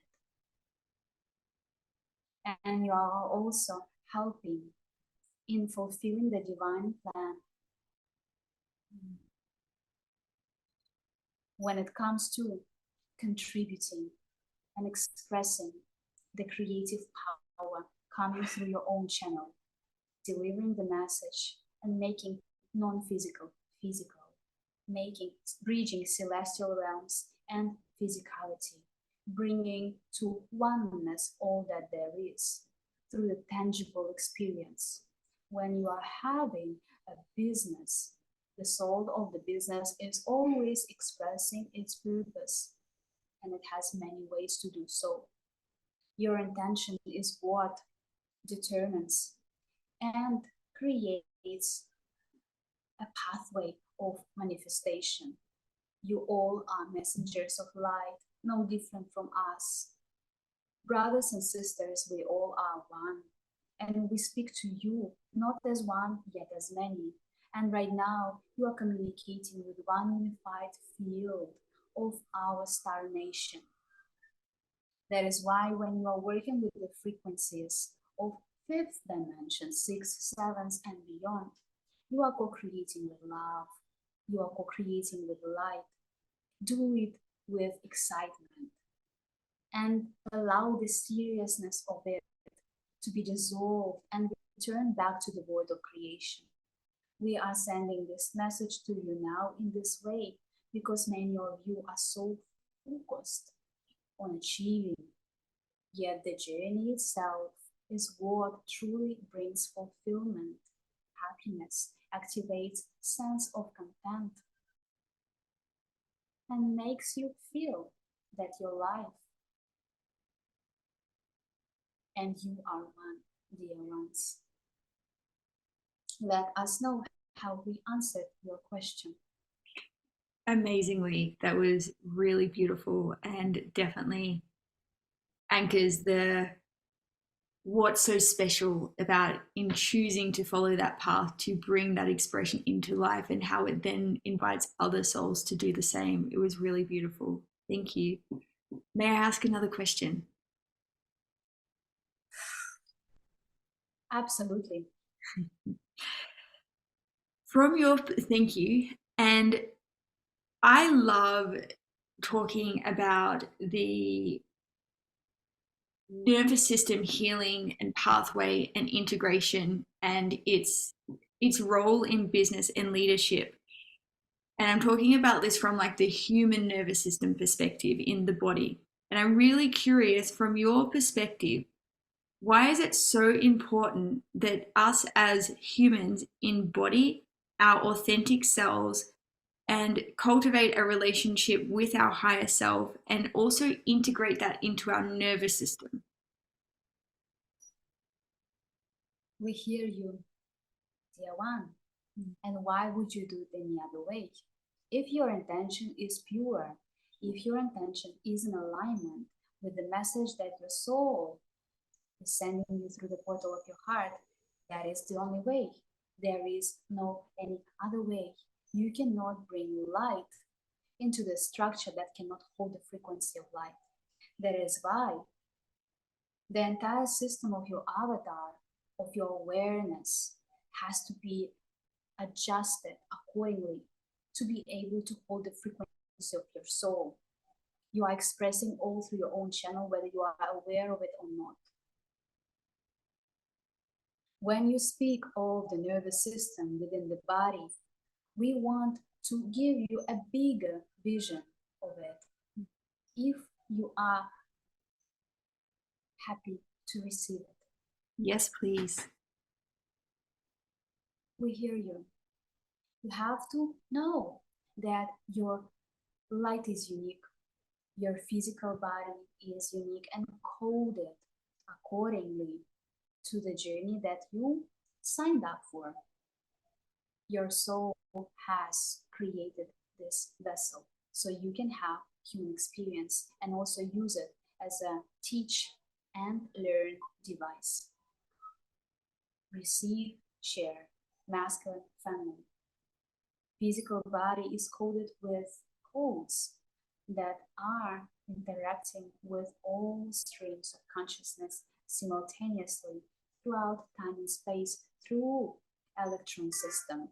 it. And you are also helping in fulfilling the divine plan. When it comes to contributing and expressing the creative power coming through your own channel, delivering the message and making non-physical physical, bridging celestial realms and physicality, bringing to oneness all that there is through the tangible experience. When you are having a business, the soul of the business is always expressing its purpose, and it has many ways to do so. Your intention is what determines and creates a pathway of manifestation. You all are messengers of light, no different from us. Brothers and sisters, we all are one. And we speak to you, not as one, yet as many. And right now, you are communicating with one unified field of our star nation. That is why when you are working with the frequencies of fifth dimension, sixth, seventh, and beyond, you are co-creating with love. You are co-creating with light. Do it with excitement and allow the seriousness of it to be dissolved and return back to the void of creation. We are sending this message to you now in this way because many of you are so focused on achieving, yet the journey itself is what truly brings fulfillment, happiness, activates sense of content, and makes you feel that your life and you are one, dear ones. Let us know how we answered your question. Amazingly, that was really beautiful and definitely anchors what's so special about in choosing to follow that path to bring that expression into life and how it then invites other souls to do the same. It was really beautiful. Thank you. May I ask another question? Absolutely. Thank you. And I love talking about the nervous system healing and pathway and integration and its role in business and leadership. And I'm talking about this from like the human nervous system perspective in the body. And I'm really curious from your perspective, why is it so important that us as humans embody our authentic selves and cultivate a relationship with our higher self and also integrate that into our nervous system? We hear you, dear one. And why would you do it any other way? If your intention is pure, if your intention is in alignment with the message that your soul is sending you through the portal of your heart, that is the only way. There is no any other way. You cannot bring light into the structure that cannot hold the frequency of light. That is why the entire system of your avatar, of your awareness, has to be adjusted accordingly to be able to hold the frequency of your soul. You are expressing all through your own channel, whether you are aware of it or not. When you speak of the nervous system within the body, we want to give you a bigger vision of it. If you are happy to receive it. Yes, please. We hear you. You have to know that your light is unique. Your physical body is unique and coded accordingly to the journey that you signed up for. Your soul has created this vessel so you can have human experience and also use it as a teach and learn device. Receive, share, masculine, feminine. Physical body is coded with codes that are interacting with all streams of consciousness simultaneously throughout time and space through electron system,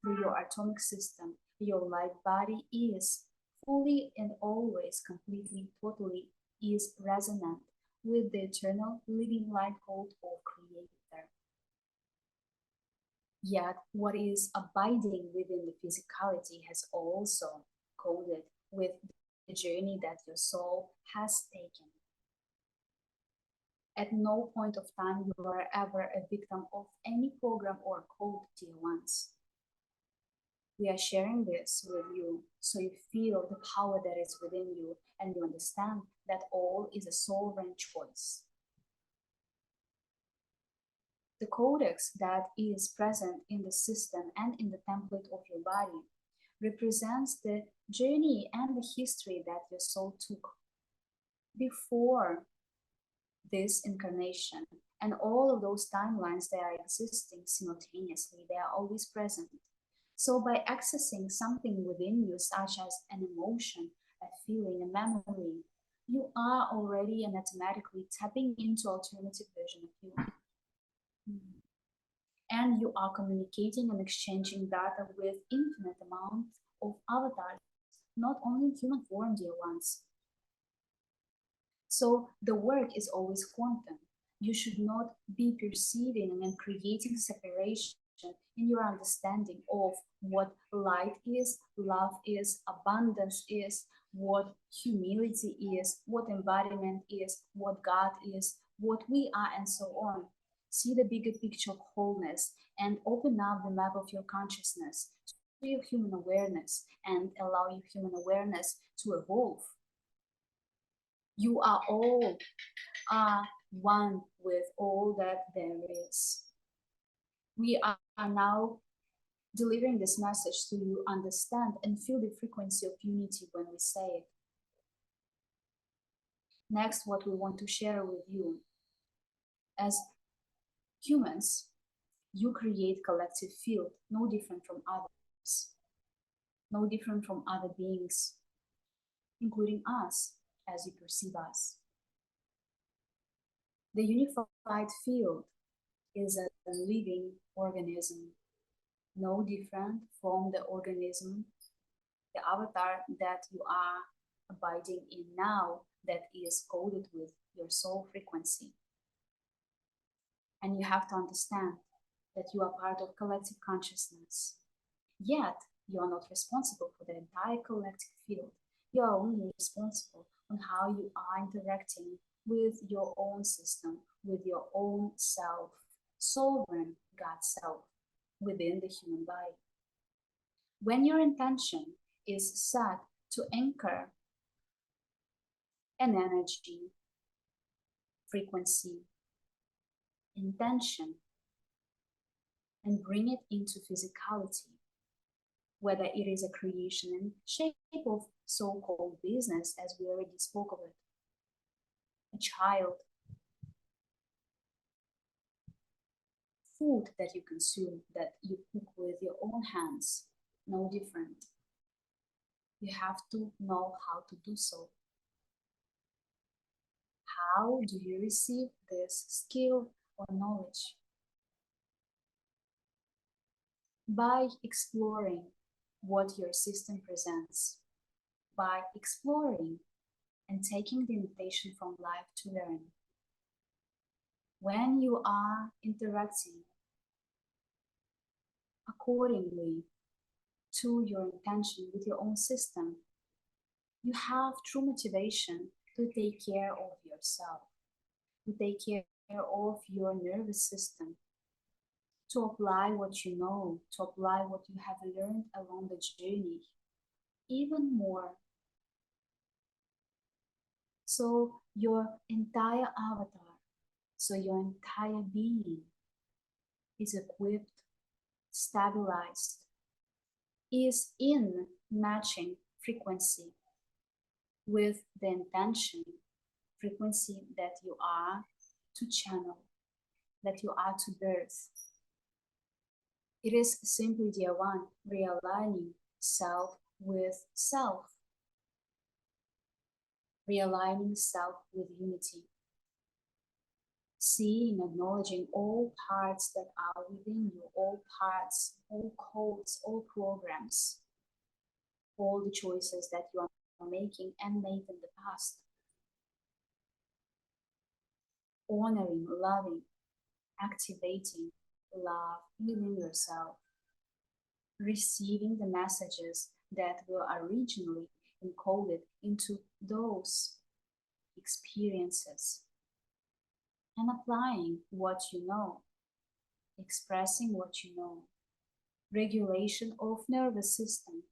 through your atomic system. Your light body is fully and always, completely, totally is resonant with the eternal living light code of Creator. Yet what is abiding within the physicality has also coded with the journey that your soul has taken. At no point of time you are ever a victim of any program or code, dear ones. We are sharing this with you so you feel the power that is within you and you understand that all is a sovereign choice. The codex that is present in the system and in the template of your body represents the journey and the history that your soul took before this incarnation. And all of those timelines that are existing simultaneously, they are always present. So by accessing something within you, such as an emotion, a feeling, a memory, you are already and automatically tapping into alternative version of you. And you are communicating and exchanging data with infinite amount of avatars, not only in human form, dear ones. So the work is always quantum. You should not be perceiving and creating separation in your understanding of what light is, love is, abundance is, what humility is, what embodiment is, what God is, what we are, and so on. See the bigger picture of wholeness and open up the map of your consciousness to your human awareness and allow your human awareness to evolve. You are all one with all that there is. We are now delivering this message so you understand and feel the frequency of unity when we say it. Next, what we want to share with you. As humans, you create collective field, no different from others, no different from other beings, including us, as you perceive us. The unified field is a living organism, no different from the organism, the avatar that you are abiding in now, that is coded with your soul frequency. And you have to understand that you are part of collective consciousness. Yet, you are not responsible for the entire collective field. You are only responsible on how you are interacting with your own system, with your own self, sovereign God self, within the human body. When your intention is set to anchor an energy, frequency, intention, and bring it into physicality, whether it is a creation in shape of so-called business, as we already spoke of it, a child, food that you consume, that you cook with your own hands, no different. You have to know how to do so. How do you receive this skill or knowledge? By exploring what your system presents, by exploring and taking the invitation from life to learn. When you are interacting accordingly to your intention with your own system, you have true motivation to take care of yourself, to take care of your nervous system, to apply what you know, to apply what you have learned along the journey, even more. So your entire avatar, so your entire being is equipped, stabilized, is in matching frequency with the intention frequency that you are to channel, that you are to birth. It is simply, dear one, realigning self with self, realigning self with unity, seeing, acknowledging all parts that are within you, all parts, all codes, all programs, all the choices that you are making and made in the past. Honoring, loving, activating love within yourself, receiving the messages that were originally encoded into those experiences, and applying what you know, expressing what you know. Regulation of nervous system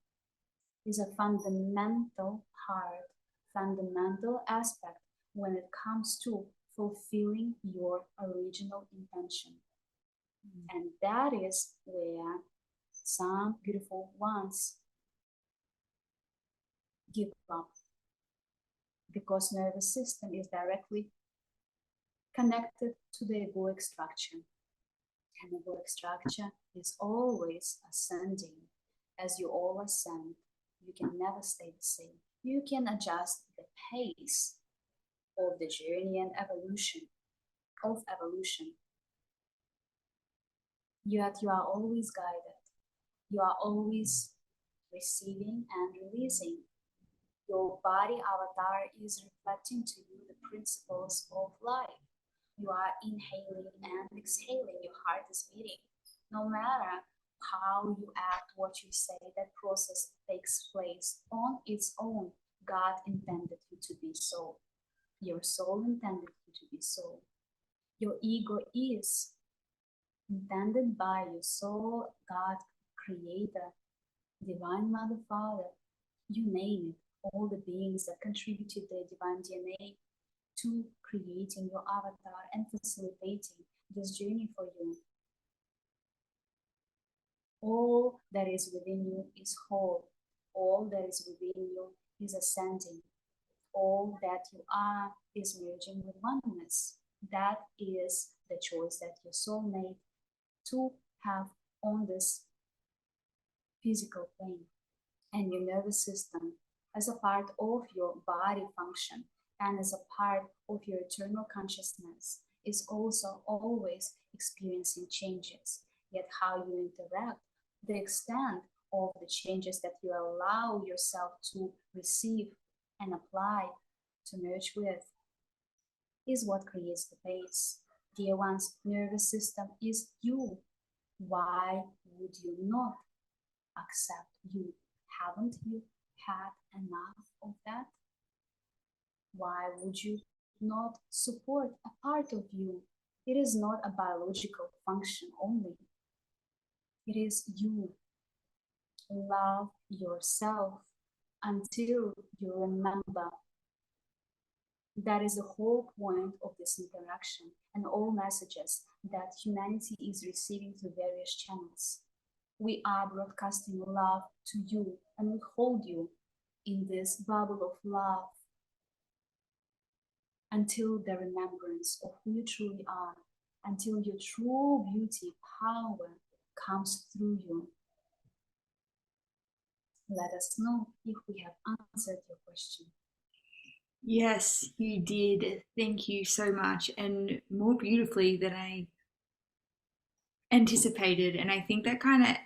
is a fundamental part, fundamental aspect when it comes to fulfilling your original intention. And that is where some beautiful ones give up, because nervous system is directly connected to the egoic structure. And the egoic structure is always ascending. As you all ascend, you can never stay the same. You can adjust the pace of the journey and evolution, Yet you are always guided. You are always receiving and releasing. Your body avatar is reflecting to you the principles of life. You are inhaling and exhaling. Your heart is beating. No matter how you act, what you say, that process takes place on its own. God intended you to be so. Your soul intended you to be so. Your ego is intended by your soul, God, Creator, Divine Mother, Father, you name it, all the beings that contributed their divine DNA to creating your avatar and facilitating this journey for you. All that is within you is whole. All that is within you is ascending. All that you are is merging with oneness. That is the choice that your soul made to have on this physical plane. And your nervous system, as a part of your body function and as a part of your eternal consciousness, is also always experiencing changes. Yet how you interact, the extent of the changes that you allow yourself to receive and apply, to merge with, is what creates the pace. Dear one's nervous system is you. Why would you not accept you? Haven't you had enough of that? Why would you not support a part of you? It is not a biological function only. It is you. Love yourself until you remember. That is the whole point of this interaction and all messages that humanity is receiving through various channels. We are broadcasting love to you, and we hold you in this bubble of love until the remembrance of who you truly are, until your true beauty, power comes through you. Let us know if we have answered your question. Yes, you did. Thank you so much, and more beautifully than I anticipated. And I think that kind of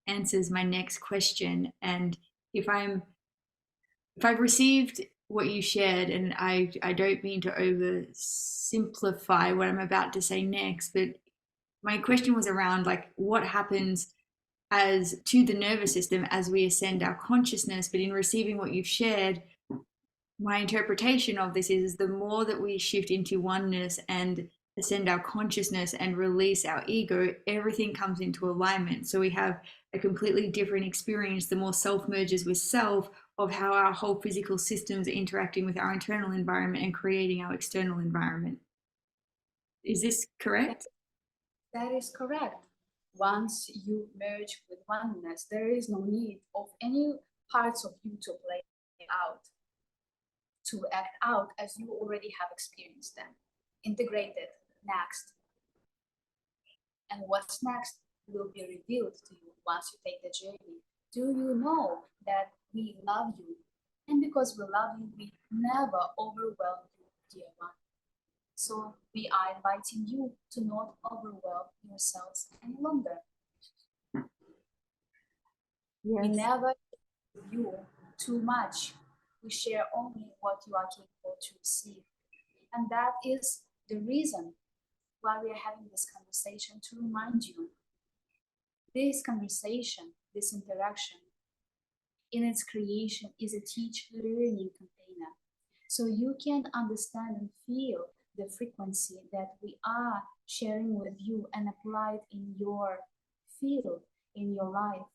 answers my next question. And if I've received what you shared, and I don't mean to oversimplify what I'm about to say next, but my question was around like what happens as to the nervous system as we ascend our consciousness. But in receiving what you've shared, my interpretation of this is the more that we shift into oneness and ascend our consciousness and release our ego, everything comes into alignment. So we have a completely different experience, the more self merges with self, of how our whole physical systems are interacting with our internal environment and creating our external environment. Is this correct? That is correct. Once you merge with oneness, there is no need of any parts of you to play out. to act out as you already have experienced them. Integrated next. And what's next will be revealed to you once you take the journey. Do you know that we love you? And because we love you, we never overwhelm you, dear one. So we are inviting you to not overwhelm yourselves any longer. Yes. We never give you too much. We share only what you are capable to receive. And that is the reason why we are having this conversation, to remind you this conversation, this interaction, in its creation is a teach-learning container. So you can understand and feel the frequency that we are sharing with you and apply it in your field, in your life.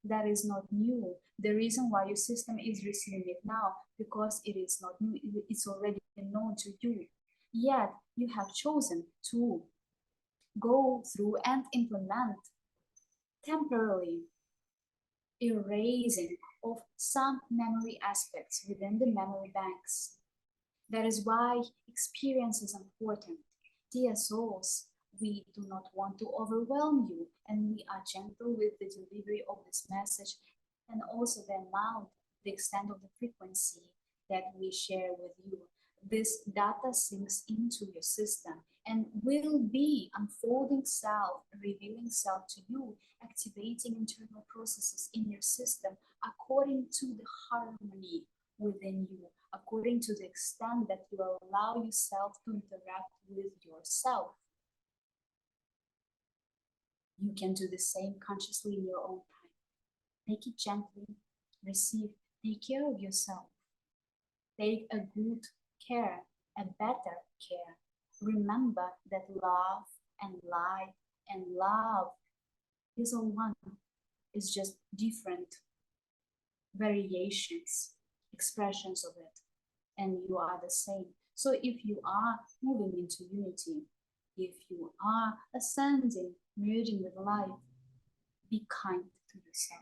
That is not new. The reason why your system is receiving it now, because it is not new, it's already known to you. Yet you have chosen to go through and implement temporarily erasing of some memory aspects within the memory banks. That is why experience is important. Dear souls, we do not want to overwhelm you, and we are gentle with the delivery of this message and also the amount, the extent of the frequency that we share with you. This data sinks into your system and will be unfolding self, revealing self to you, activating internal processes in your system according to the harmony within you, according to the extent that you allow yourself to interact with yourself. You can do the same consciously in your own time. Take it gently, receive, take care of yourself. Take a good care, a better care. Remember that love and light and love is all one. It's just different variations, expressions of it, and you are the same. So if you are moving into unity, if you are ascending, merging with life, be kind to yourself.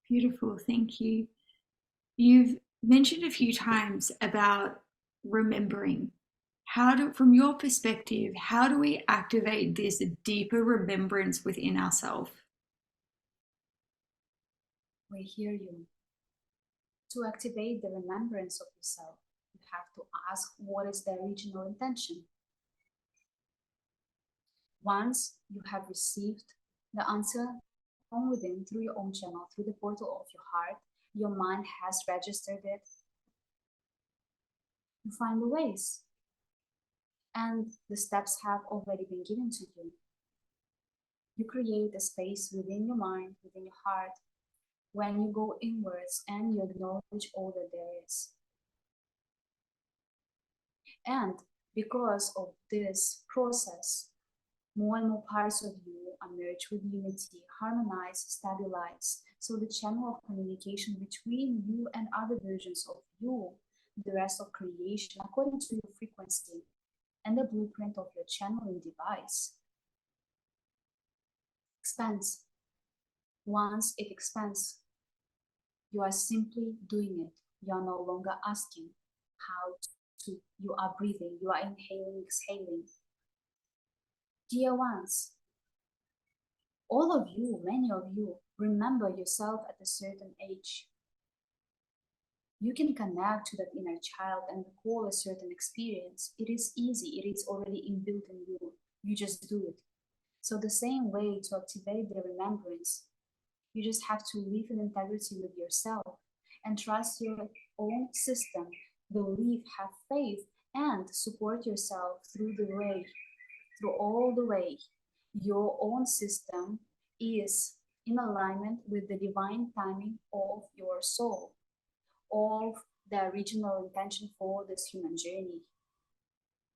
Beautiful, thank you. You've mentioned a few times about remembering. From your perspective, how do we activate this deeper remembrance within ourselves? We hear you. To activate the remembrance of yourself, you have to ask what is the original intention. Once you have received the answer from within through your own channel, through the portal of your heart, your mind has registered it. You find the ways. And the steps have already been given to you. You create a space within your mind, within your heart, when you go inwards and you acknowledge all that there is. And because of this process, more and more parts of you emerge with unity, harmonize, stabilize. So the channel of communication between you and other versions of you, the rest of creation, according to your frequency and the blueprint of your channeling device, expands. Once it expands, you are simply doing it. You are no longer asking how to. You are breathing. You are inhaling, exhaling. Dear ones, all of you, many of you, remember yourself at a certain age. You can connect to that inner child and recall a certain experience. It is easy. It is already inbuilt in you. You just do it. So the same way to activate the remembrance, you just have to live in integrity with yourself and trust your own system, believe, have faith, and support yourself through the way, through all the way. Your own system is in alignment with the divine timing of your soul, of the original intention for this human journey.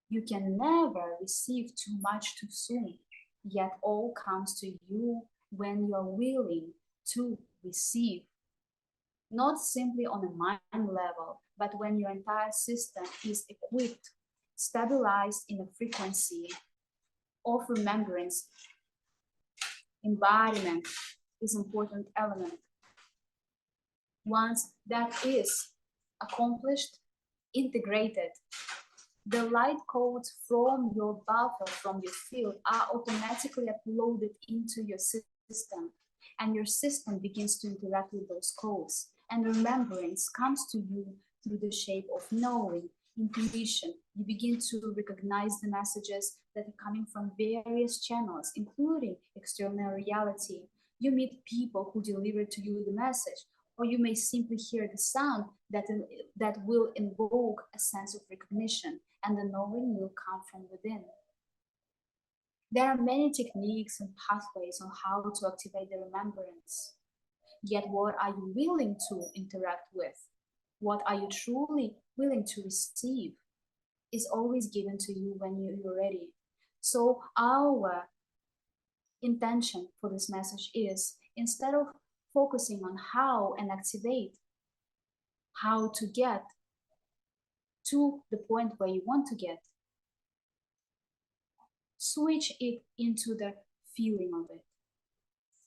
You can never receive too much too soon, yet all comes to you when you are willing to receive, not simply on a mind level, but when your entire system is equipped, stabilized in a frequency of remembrance. Embodiment is an important element. Once that is accomplished, integrated, the light codes from your buffer, from your field, are automatically uploaded into your system, and your system begins to interact with those codes. And remembrance comes to you through the shape of knowing, intuition. You begin to recognize the messages that are coming from various channels, including external reality. You meet people who deliver to you the message, or you may simply hear the sound that will invoke a sense of recognition, and the knowing will come from within. There are many techniques and pathways on how to activate the remembrance. Yet what are you willing to interact with? What are you truly willing to receive is always given to you when you're ready. So our intention for this message is, instead of focusing on how and activate, how to get to the point where you want to get, switch it into the feeling of it.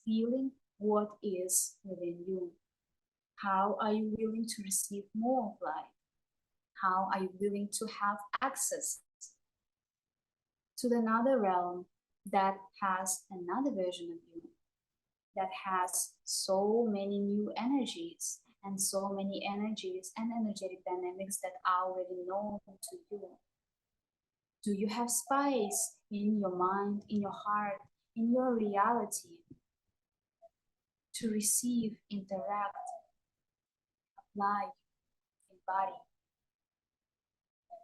Feeling what is within you. How are you willing to receive more of light? How are you willing to have access to another realm that has another version of you, that has so many new energies and so many energies and energetic dynamics that are already known to you? Do you have space in your mind, in your heart, in your reality to receive, interact, apply, embody?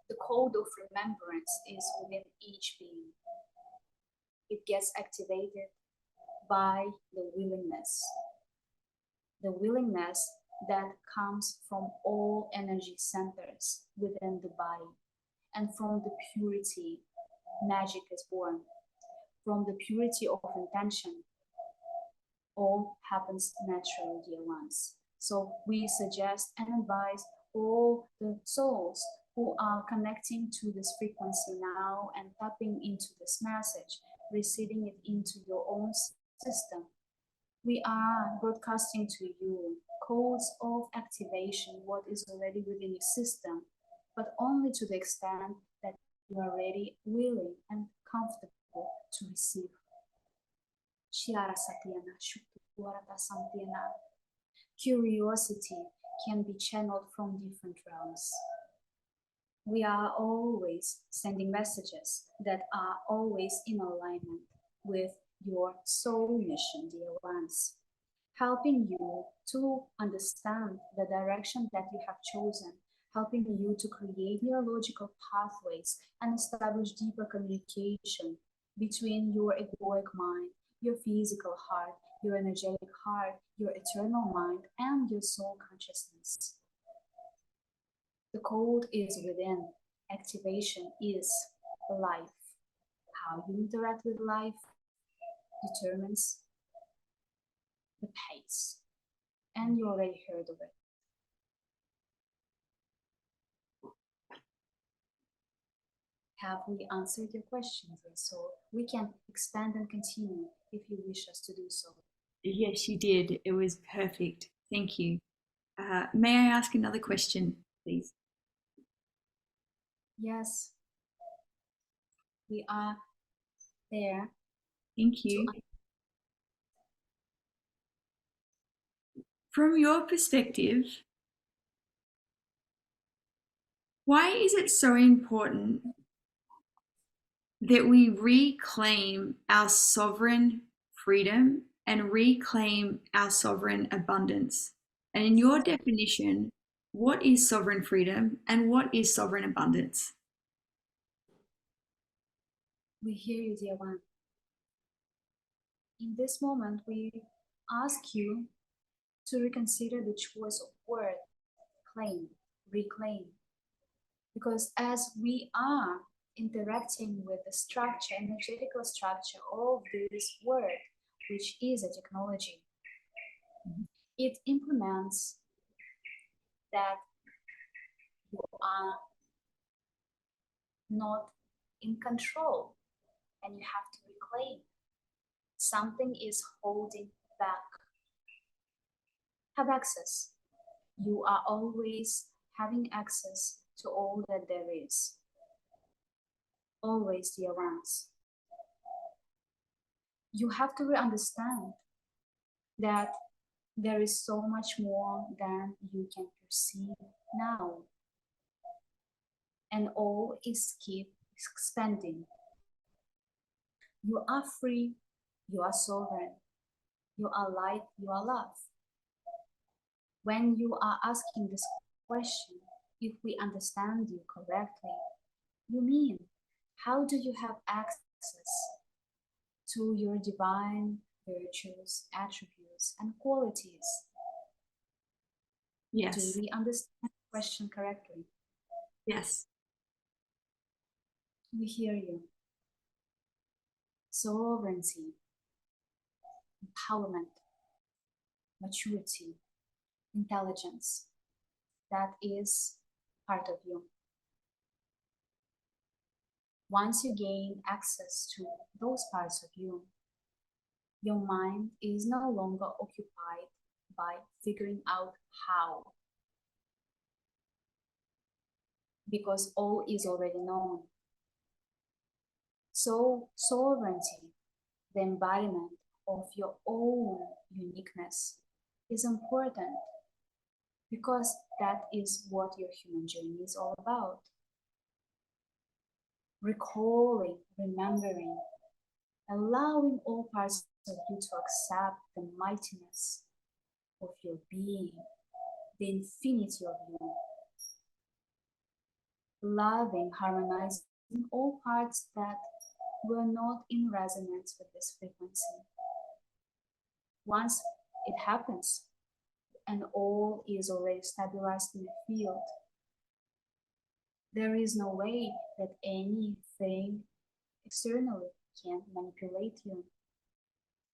The code of remembrance is within each being. It gets activated by the willingness that comes from all energy centers within the body, and from the purity magic is born. From the purity of intention, all happens naturally, dear ones. So we suggest and advise all the souls who are connecting to this frequency now and tapping into this message, receiving it into your own system. We are broadcasting to you codes of activation, what is already within your system, but only to the extent that you are ready, willing, and comfortable to receive. Curiosity can be channeled from different realms. We are always sending messages that are always in alignment with your soul mission, dear ones, helping you to understand the direction that you have chosen, helping you to create neurological pathways and establish deeper communication between your egoic mind, your physical heart, your energetic heart, your eternal mind, and your soul consciousness. The code is within. Activation is life. How you interact with life determines the pace. And you already heard of it. Have we answered your questions? So we can expand and continue if you wish us to do so. Yes, you did. It was perfect. Thank you. May I ask another question, please? Yes. We are there. Thank you. From your perspective, why is it so important that we reclaim our sovereign freedom and reclaim our sovereign abundance? And in your definition, what is sovereign freedom and what is sovereign abundance? We hear you, dear one. In this moment, we ask you to reconsider the choice of word, claim, reclaim. Because as we are interacting with the structure, energetical structure of this word, which is a technology, it implements that you are not in control and you have to reclaim. Something is holding back. Have access. You are always having access to all that there is. Always, dear ones. You have to understand that there is so much more than you can perceive now. And all is keep expanding. You are free, you are sovereign, you are light, you are love. When you are asking this question, if we understand you correctly, you mean, how do you have access to your divine virtues, attributes, and qualities? Yes. Do we understand the question correctly? Yes. We hear you. Sovereignty, empowerment, maturity, intelligence, that is part of you. Once you gain access to those parts of you, your mind is no longer occupied by figuring out how, because all is already known. So sovereignty, the embodiment of your own uniqueness, is important, because that is what your human journey is all about. Recalling, remembering, allowing all parts of you to accept the mightiness of your being, the infinity of you. Loving, harmonizing all parts that were not in resonance with this frequency. Once it happens, and all is already stabilized in the field, there is no way that anything externally can manipulate you.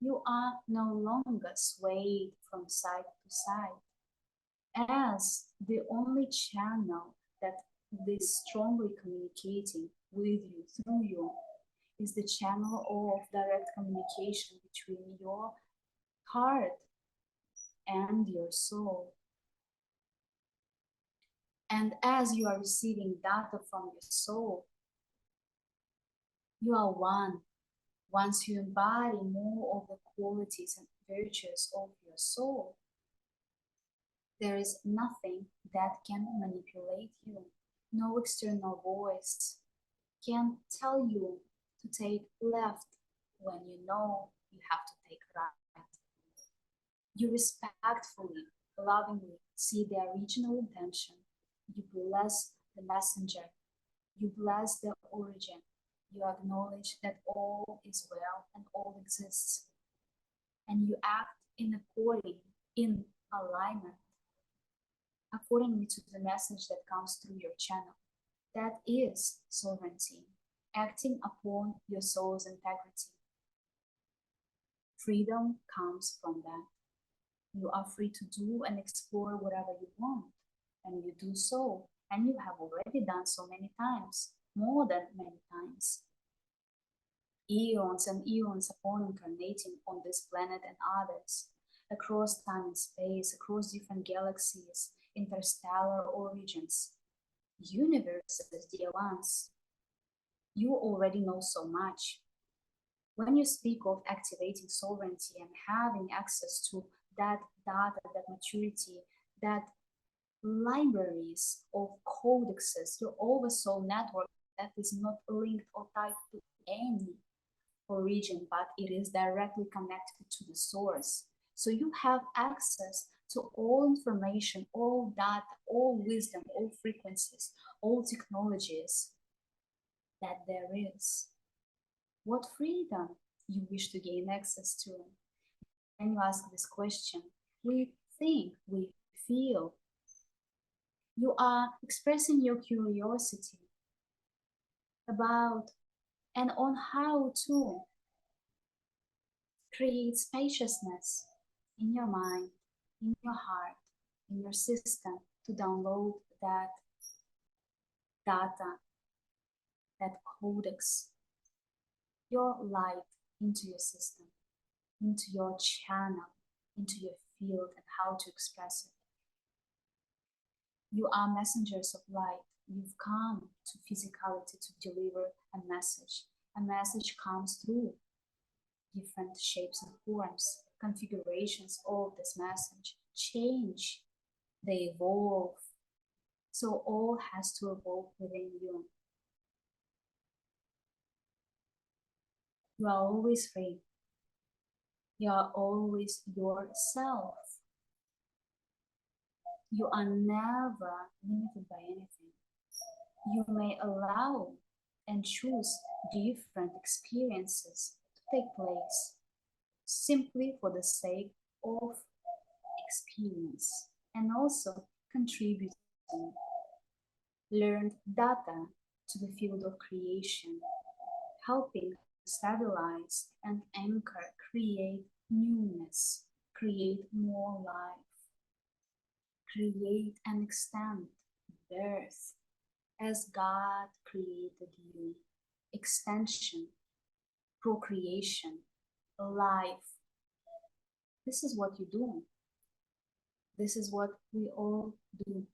You are no longer swayed from side to side, as the only channel that is strongly communicating with you, through you, is the channel of direct communication between your heart and your soul. And as you are receiving data from your soul, you are one. Once you embody more of the qualities and virtues of your soul, there is nothing that can manipulate you. No external voice can tell you to take left when you know you have to take right. You respectfully, lovingly see the original intention. You bless the messenger. You bless the origin. You acknowledge that all is well and all exists. And you act in alignment, accordingly to the message that comes through your channel. That is sovereignty, acting upon your soul's integrity. Freedom comes from that. You are free to do and explore whatever you want, and you do so, and you have already done so many times, more than many times. Eons and eons upon incarnating on this planet and others, across time and space, across different galaxies, interstellar origins, universes, dear ones. You already know so much. When you speak of activating sovereignty and having access to that data, that maturity, that libraries of codexes, your oversoul network that is not linked or tied to any origin, but it is directly connected to the source. So you have access to all information, all data, all wisdom, all frequencies, all technologies that there is. What freedom you wish to gain access to? When you ask this question, we think, we feel. You are expressing your curiosity about and on how to create spaciousness in your mind, in your heart, in your system, to download that data, that codex, your light into your system, into your channel, into your field, and how to express it. You are messengers of light. You've come to physicality to deliver a message. A message comes through different shapes and forms. Configurations of this message change, they evolve. So all has to evolve within you. You are always free. You are always yourself. You are never limited by anything. You may allow and choose different experiences to take place simply for the sake of experience and also contributing learned data to the field of creation, helping stabilize and anchor, create newness, create more life, create and extend birth as God created you, extension, procreation, life. This is what you do. This is what we all do.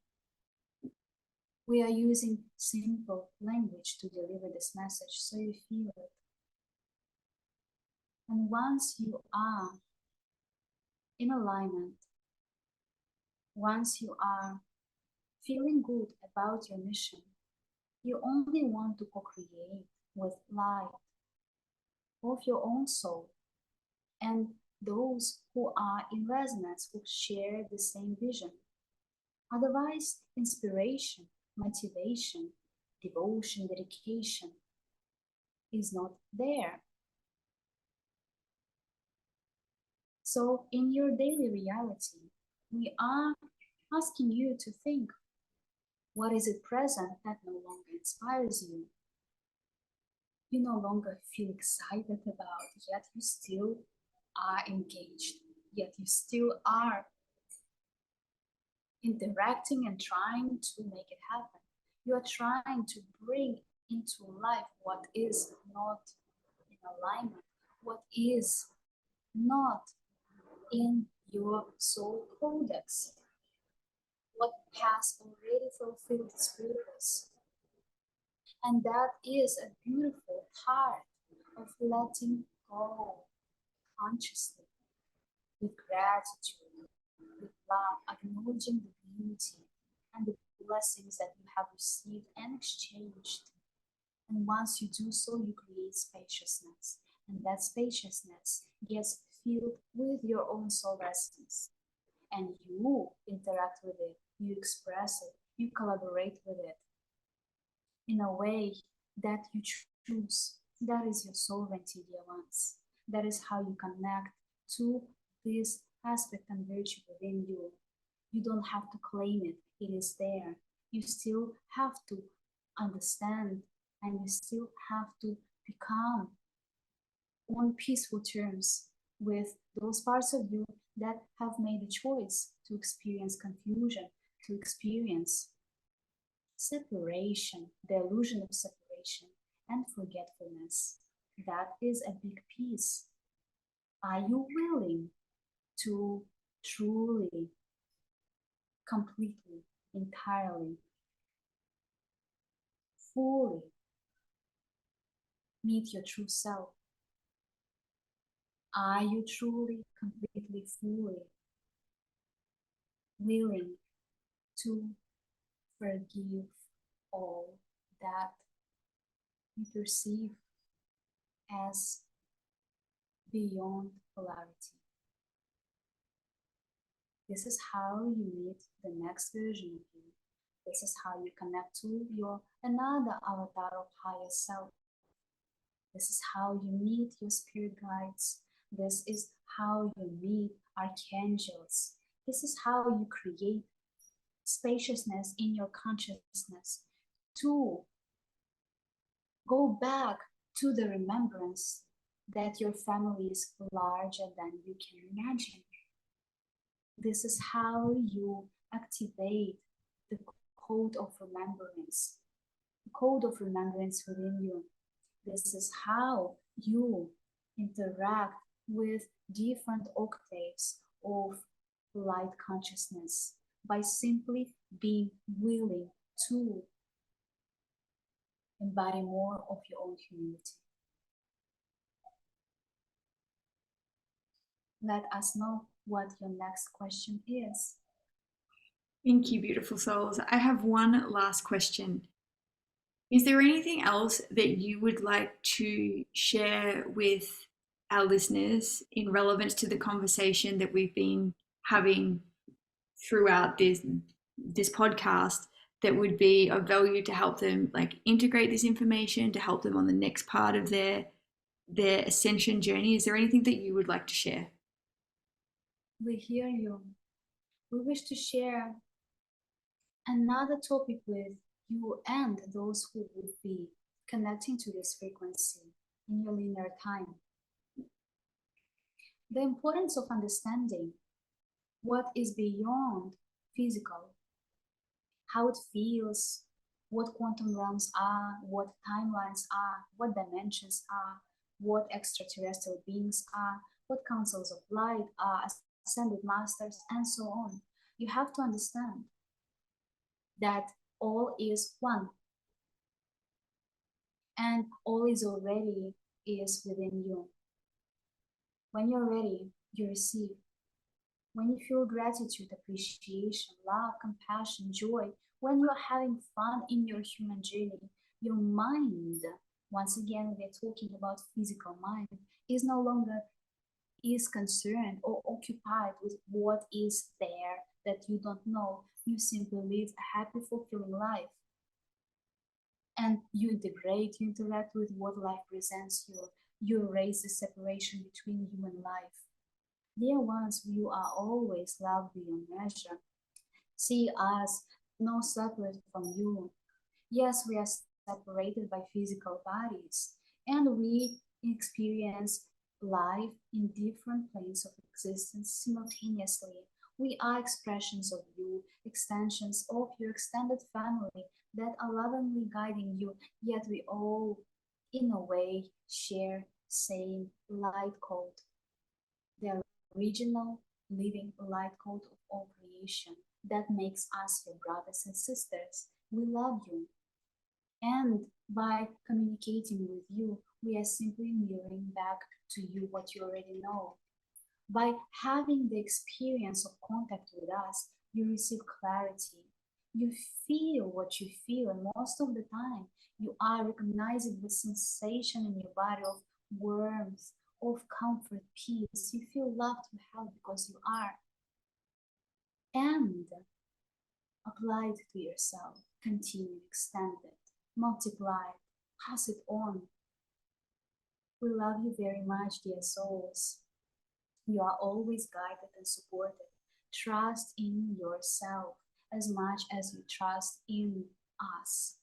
We are using simple language to deliver this message so you feel it. And once you are in alignment, once you are feeling good about your mission, you only want to co-create with light of your own soul and those who are in resonance, who share the same vision. Otherwise, inspiration, motivation, devotion, dedication is not there. So in your daily reality, we are asking you to think, what is it present that no longer inspires you? You no longer feel excited about, yet you still are engaged, yet you still are interacting and trying to make it happen. You are trying to bring into life what is not in alignment, what is not in your soul codex, what has already fulfilled its purpose. And that is a beautiful part of letting go consciously, with gratitude, with love, acknowledging the beauty and the blessings that you have received and exchanged. And once you do so, you create spaciousness. And that spaciousness gets filled with your own soul essence. And you interact with it, you express it, you collaborate with it in a way that you choose. That is your sovereignty, dear ones. That is how you connect to this aspect and virtue within you. You don't have to claim it, it is there. You still have to understand and you still have to become on peaceful terms with those parts of you that have made a choice to experience confusion, to experience separation, the illusion of separation and forgetfulness. That is a big piece. Are you willing to truly, completely, entirely, fully meet your true self? Are you truly, completely, fully willing to forgive all that you perceive as beyond polarity? This is how you meet the next version of you. This is how you connect to your another avatar of higher self. This is how you meet your spirit guides. This is how you meet archangels. This is how you create spaciousness in your consciousness to go back to the remembrance that your family is larger than you can imagine. This is how you activate the code of remembrance, the code of remembrance within you. This is how you interact with different octaves of light consciousness, by simply being willing to embody more of your own humility. Let us know what your next question is. Thank you, beautiful souls. I have one last question. Is there anything else that you would like to share with our listeners in relevance to the conversation that we've been having throughout this podcast that would be of value to help them like integrate this information, to help them on the next part of their ascension journey? Is there anything that you would like to share? We hear you. We wish to share another topic with you and those who would be connecting to this frequency in your linear time. The importance of understanding what is beyond physical, how it feels, what quantum realms are, what timelines are, what dimensions are, what extraterrestrial beings are, what councils of light are, ascended masters, and so on. You have to understand that all is one, and all is already is within you. When you're ready, you receive. When you feel gratitude, appreciation, love, compassion, joy, when you're having fun in your human journey, your mind, once again, we're talking about physical mind, is no longer is concerned or occupied with what is there that you don't know. You simply live a happy, fulfilling life. And you integrate, you interact with what life presents you. You erase the separation between you and life. Dear ones, you are always loved beyond measure. See us no separate from you. Yes, we are separated by physical bodies, and we experience life in different planes of existence simultaneously. We are expressions of you, extensions of your extended family that are lovingly guiding you, yet we all, in a way, share same light code. The original living light code of all creation that makes us your brothers and sisters. We love you. And by communicating with you, we are simply mirroring back to you what you already know. By having the experience of contact with us, you receive clarity. You feel what you feel, and most of the time, you are recognizing the sensation in your body of warmth, of comfort, peace. You feel loved and held because you are. And apply it to yourself. Continue, extend it, multiply it, pass it on. We love you very much, dear souls. You are always guided and supported. Trust in yourself as much as you trust in us,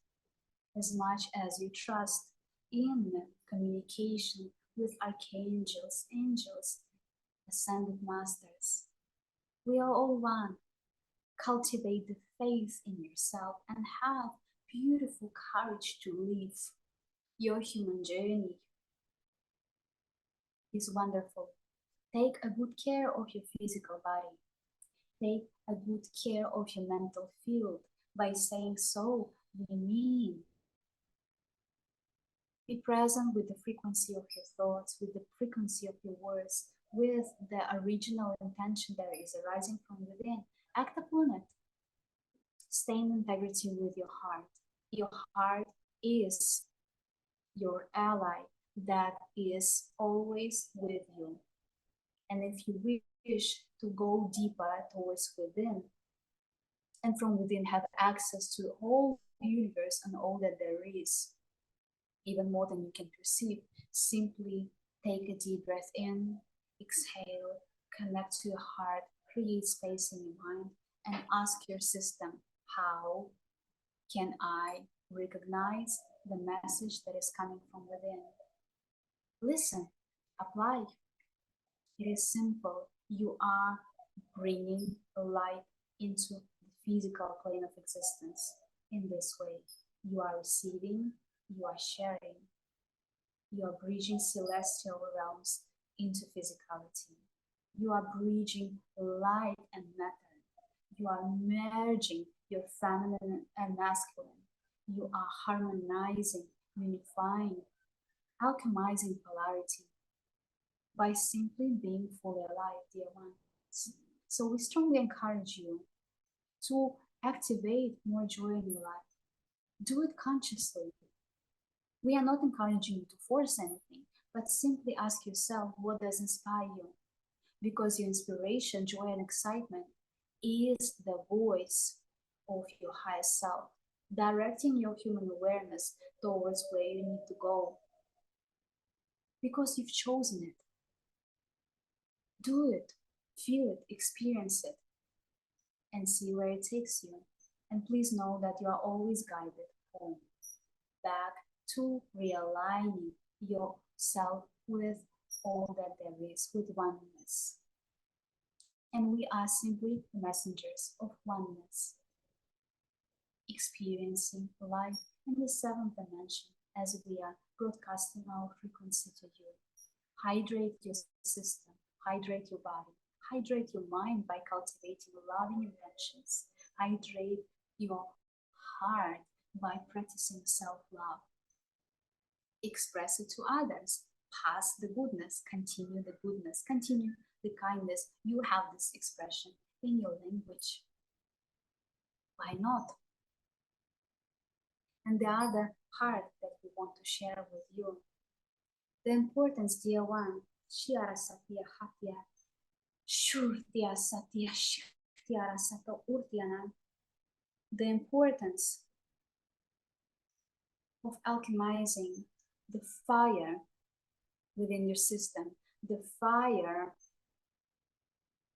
as much as you trust in communication with archangels, angels, ascended masters. We are all one. Cultivate the faith in yourself and have beautiful courage to live. Your human journey is wonderful. Take a good care of your physical body. Take a good care of your mental field. By saying so, we mean be present with the frequency of your thoughts, with the frequency of your words, with the original intention that is arising from within. Act upon it. Stay in integrity with your heart. Your heart is your ally that is always with you. And if you wish to go deeper towards within, and from within have access to the whole universe and all that there is, even more than you can perceive, simply take a deep breath in, exhale, connect to your heart, create space in your mind, and ask your system, how can I recognize the message that is coming from within? Listen, apply. It is simple. You are bringing light into the physical plane of existence in this way. You are receiving, you are sharing, you are bridging celestial realms into physicality. You are bridging light and matter. You are merging your feminine and masculine. You are harmonizing, unifying, alchemizing polarity by simply being fully alive, dear ones. So we strongly encourage you to activate more joy in your life. Do it consciously. We are not encouraging you to force anything, but simply ask yourself what does inspire you. Because your inspiration, joy, and excitement is the voice of your higher self, directing your human awareness towards where you need to go. Because you've chosen it. Do it, feel it, experience it, and see where it takes you. And please know that you are always guided home, back to realigning yourself with all that there is, with oneness. And we are simply messengers of oneness, experiencing life in the seventh dimension as we are broadcasting our frequency to you. Hydrate your system, hydrate your body, hydrate your mind by cultivating loving intentions, hydrate your heart by practicing self-love. Express it to others, pass the goodness, continue the kindness. You have this expression in your language. Why not? And the other part that we want to share with you, the importance, dear one, Shiara Satya Hatya, Shurtya Satya Shtiara Sato Urtyana, the importance of alchemizing the fire within your system, the fire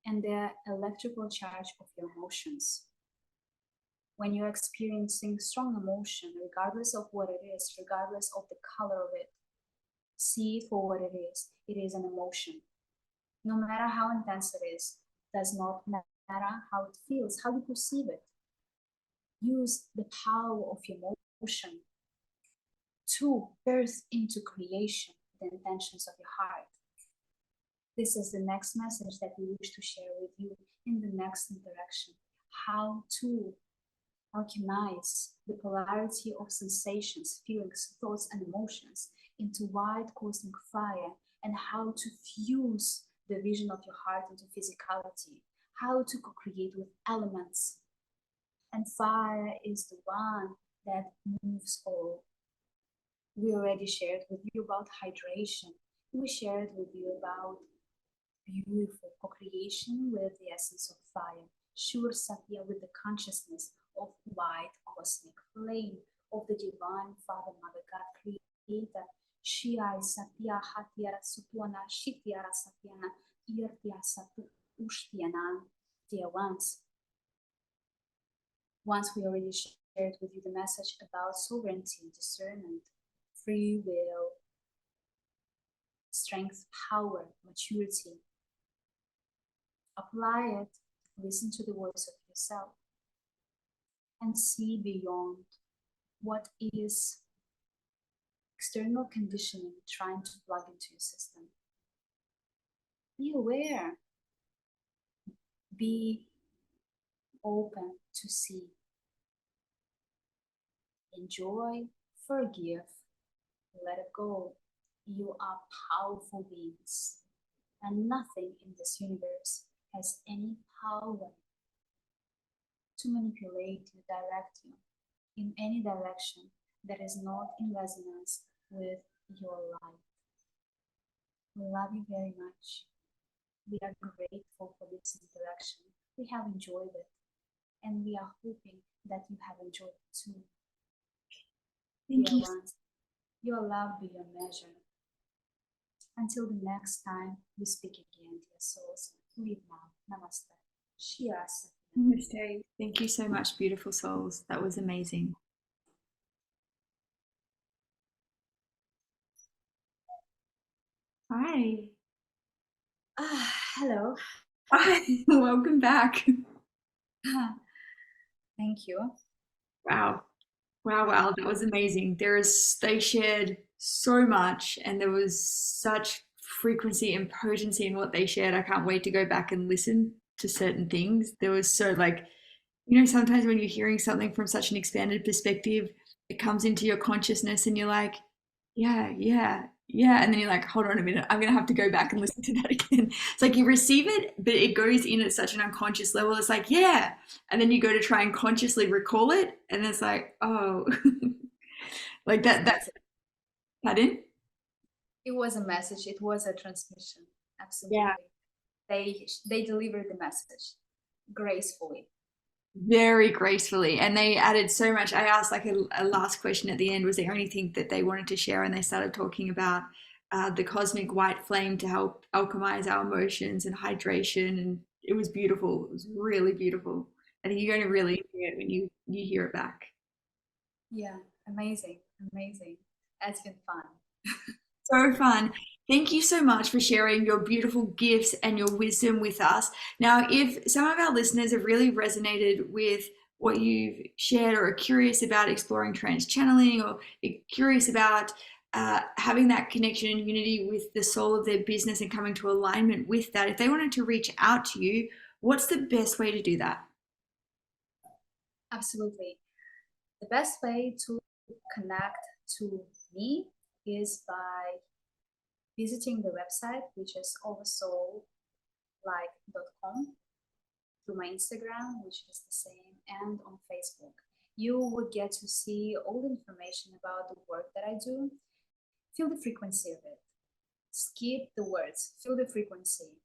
and the electrical charge of your emotions. When you're experiencing strong emotion, regardless of what it is, regardless of the color of it, see it for what it is. It is an emotion. No matter how intense it is, does not matter how it feels, how you perceive it. Use the power of your emotion to birth into creation the intentions of your heart. This is the next message that we wish to share with you in the next interaction. How to alchemize the polarity of sensations, feelings, thoughts, and emotions into white cosmic fire, and how to fuse the vision of your heart into physicality, how to co-create with elements. And fire is the one that moves all. We already shared with you about hydration. We shared with you about beautiful co-creation with the essence of fire. Shur Satya with the consciousness of white cosmic flame of the divine Father, Mother, God, Creator. Shia Satya Hatyara Sutuana Shityara Satyana Irtya Satu Ushtyana. Dear ones, once we already shared with you the message about sovereignty, discernment, free will, strength, power, maturity. Apply it, listen to the voice of yourself, and see beyond what is external conditioning trying to plug into your system. Be aware. Be open to see. Enjoy, forgive, let it go. You are powerful beings, and nothing in this universe has any power to manipulate you, direct you in any direction that is not in resonance with your life. We love you very much. We are grateful for this interaction. We have enjoyed it, and we are hoping that you have enjoyed it too. Thank Dear you. ones, your love be your measure. Until the next time we speak again, dear souls. Leave now. Namaste. Shia Satya. Namaste. Thank you so much, beautiful souls. That was amazing. Hi. Hello. Hi. Welcome back. Thank you. Wow. Wow. That was amazing. They shared so much, and there was such frequency and potency in what they shared. I can't wait to go back and listen to certain things. There was so like, you know, sometimes when you're hearing something from such an expanded perspective, it comes into your consciousness and you're like, yeah, yeah, yeah. And then you're like, hold on a minute, I'm going to have to go back and listen to that again. It's like you receive it, but it goes in at such an unconscious level. It's like, yeah. And then you go to try and consciously recall it. And it's like, oh, like that's, pardon? It was a message. It was a transmission. Absolutely. Yeah. They delivered the message gracefully. Very gracefully, and they added so much. I asked like a last question at the end, was there anything that they wanted to share, and they started talking about the cosmic white flame to help alchemize our emotions and hydration, and it was beautiful. It was really beautiful. I think you're going to really enjoy it when you hear it back. Yeah, amazing. It's been fun. So fun. Thank you so much for sharing your beautiful gifts and your wisdom with us. Now, if some of our listeners have really resonated with what you've shared, or are curious about exploring trance channeling, or curious about having that connection and unity with the soul of their business and coming to alignment with that, if they wanted to reach out to you, what's the best way to do that? Absolutely. The best way to connect to me is by visiting the website, which is oversoullight.com, through my Instagram, which is the same, and on Facebook. You would get to see all the information about the work that I do. Feel the frequency of it. Skip the words. Feel the frequency.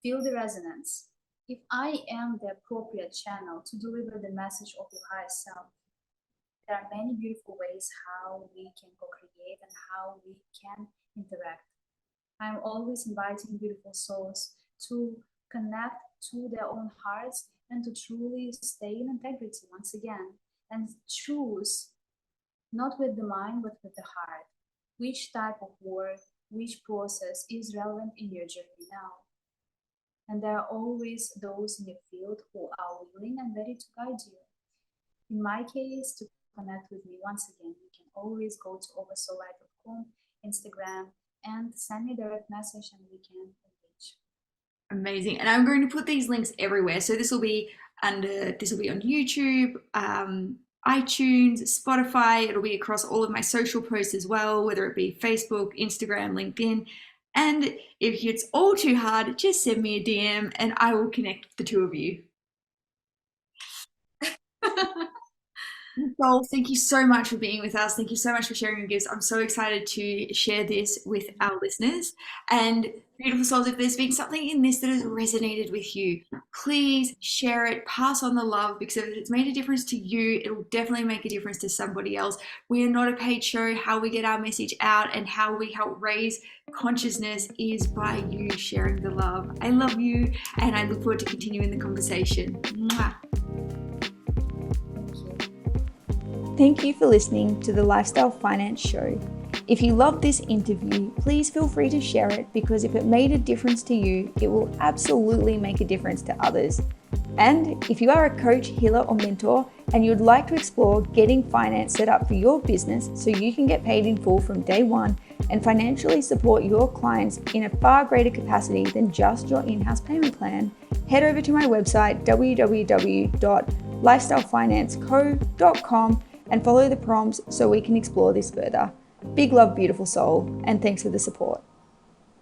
Feel the resonance. If I am the appropriate channel to deliver the message of your higher self, there are many beautiful ways how we can co-create and how we can interact. I'm always inviting beautiful souls to connect to their own hearts and to truly stay in integrity once again, and choose, not with the mind, but with the heart, which type of work, which process is relevant in your journey now. And there are always those in your field who are willing and ready to guide you. In my case, to connect with me once again, you can always go to oversoullight.com, Instagram, and send me a direct message and we can engage. Amazing. And I'm going to put these links everywhere. So this will be on YouTube, iTunes, Spotify. It'll be across all of my social posts as well, whether it be Facebook, Instagram, LinkedIn. And if it's all too hard, just send me a DM and I will connect the two of you. Nicole, thank you so much for being with us. Thank you so much for sharing your gifts. I'm so excited to share this with our listeners. And beautiful souls, if there's been something in this that has resonated with you, please share it, pass on the love, because if it's made a difference to you, it will definitely make a difference to somebody else. We are not a paid show. How we get our message out and how we help raise consciousness is by you sharing the love. I love you, and I look forward to continuing the conversation. Mwah. Thank you for listening to the Lifestyle Finance Show. If you loved this interview, please feel free to share it, because if it made a difference to you, it will absolutely make a difference to others. And if you are a coach, healer, or mentor, and you'd like to explore getting finance set up for your business so you can get paid in full from day one and financially support your clients in a far greater capacity than just your in-house payment plan, head over to my website, www.lifestylefinanceco.com, and follow the prompts so we can explore this further. Big love, beautiful soul, and thanks for the support.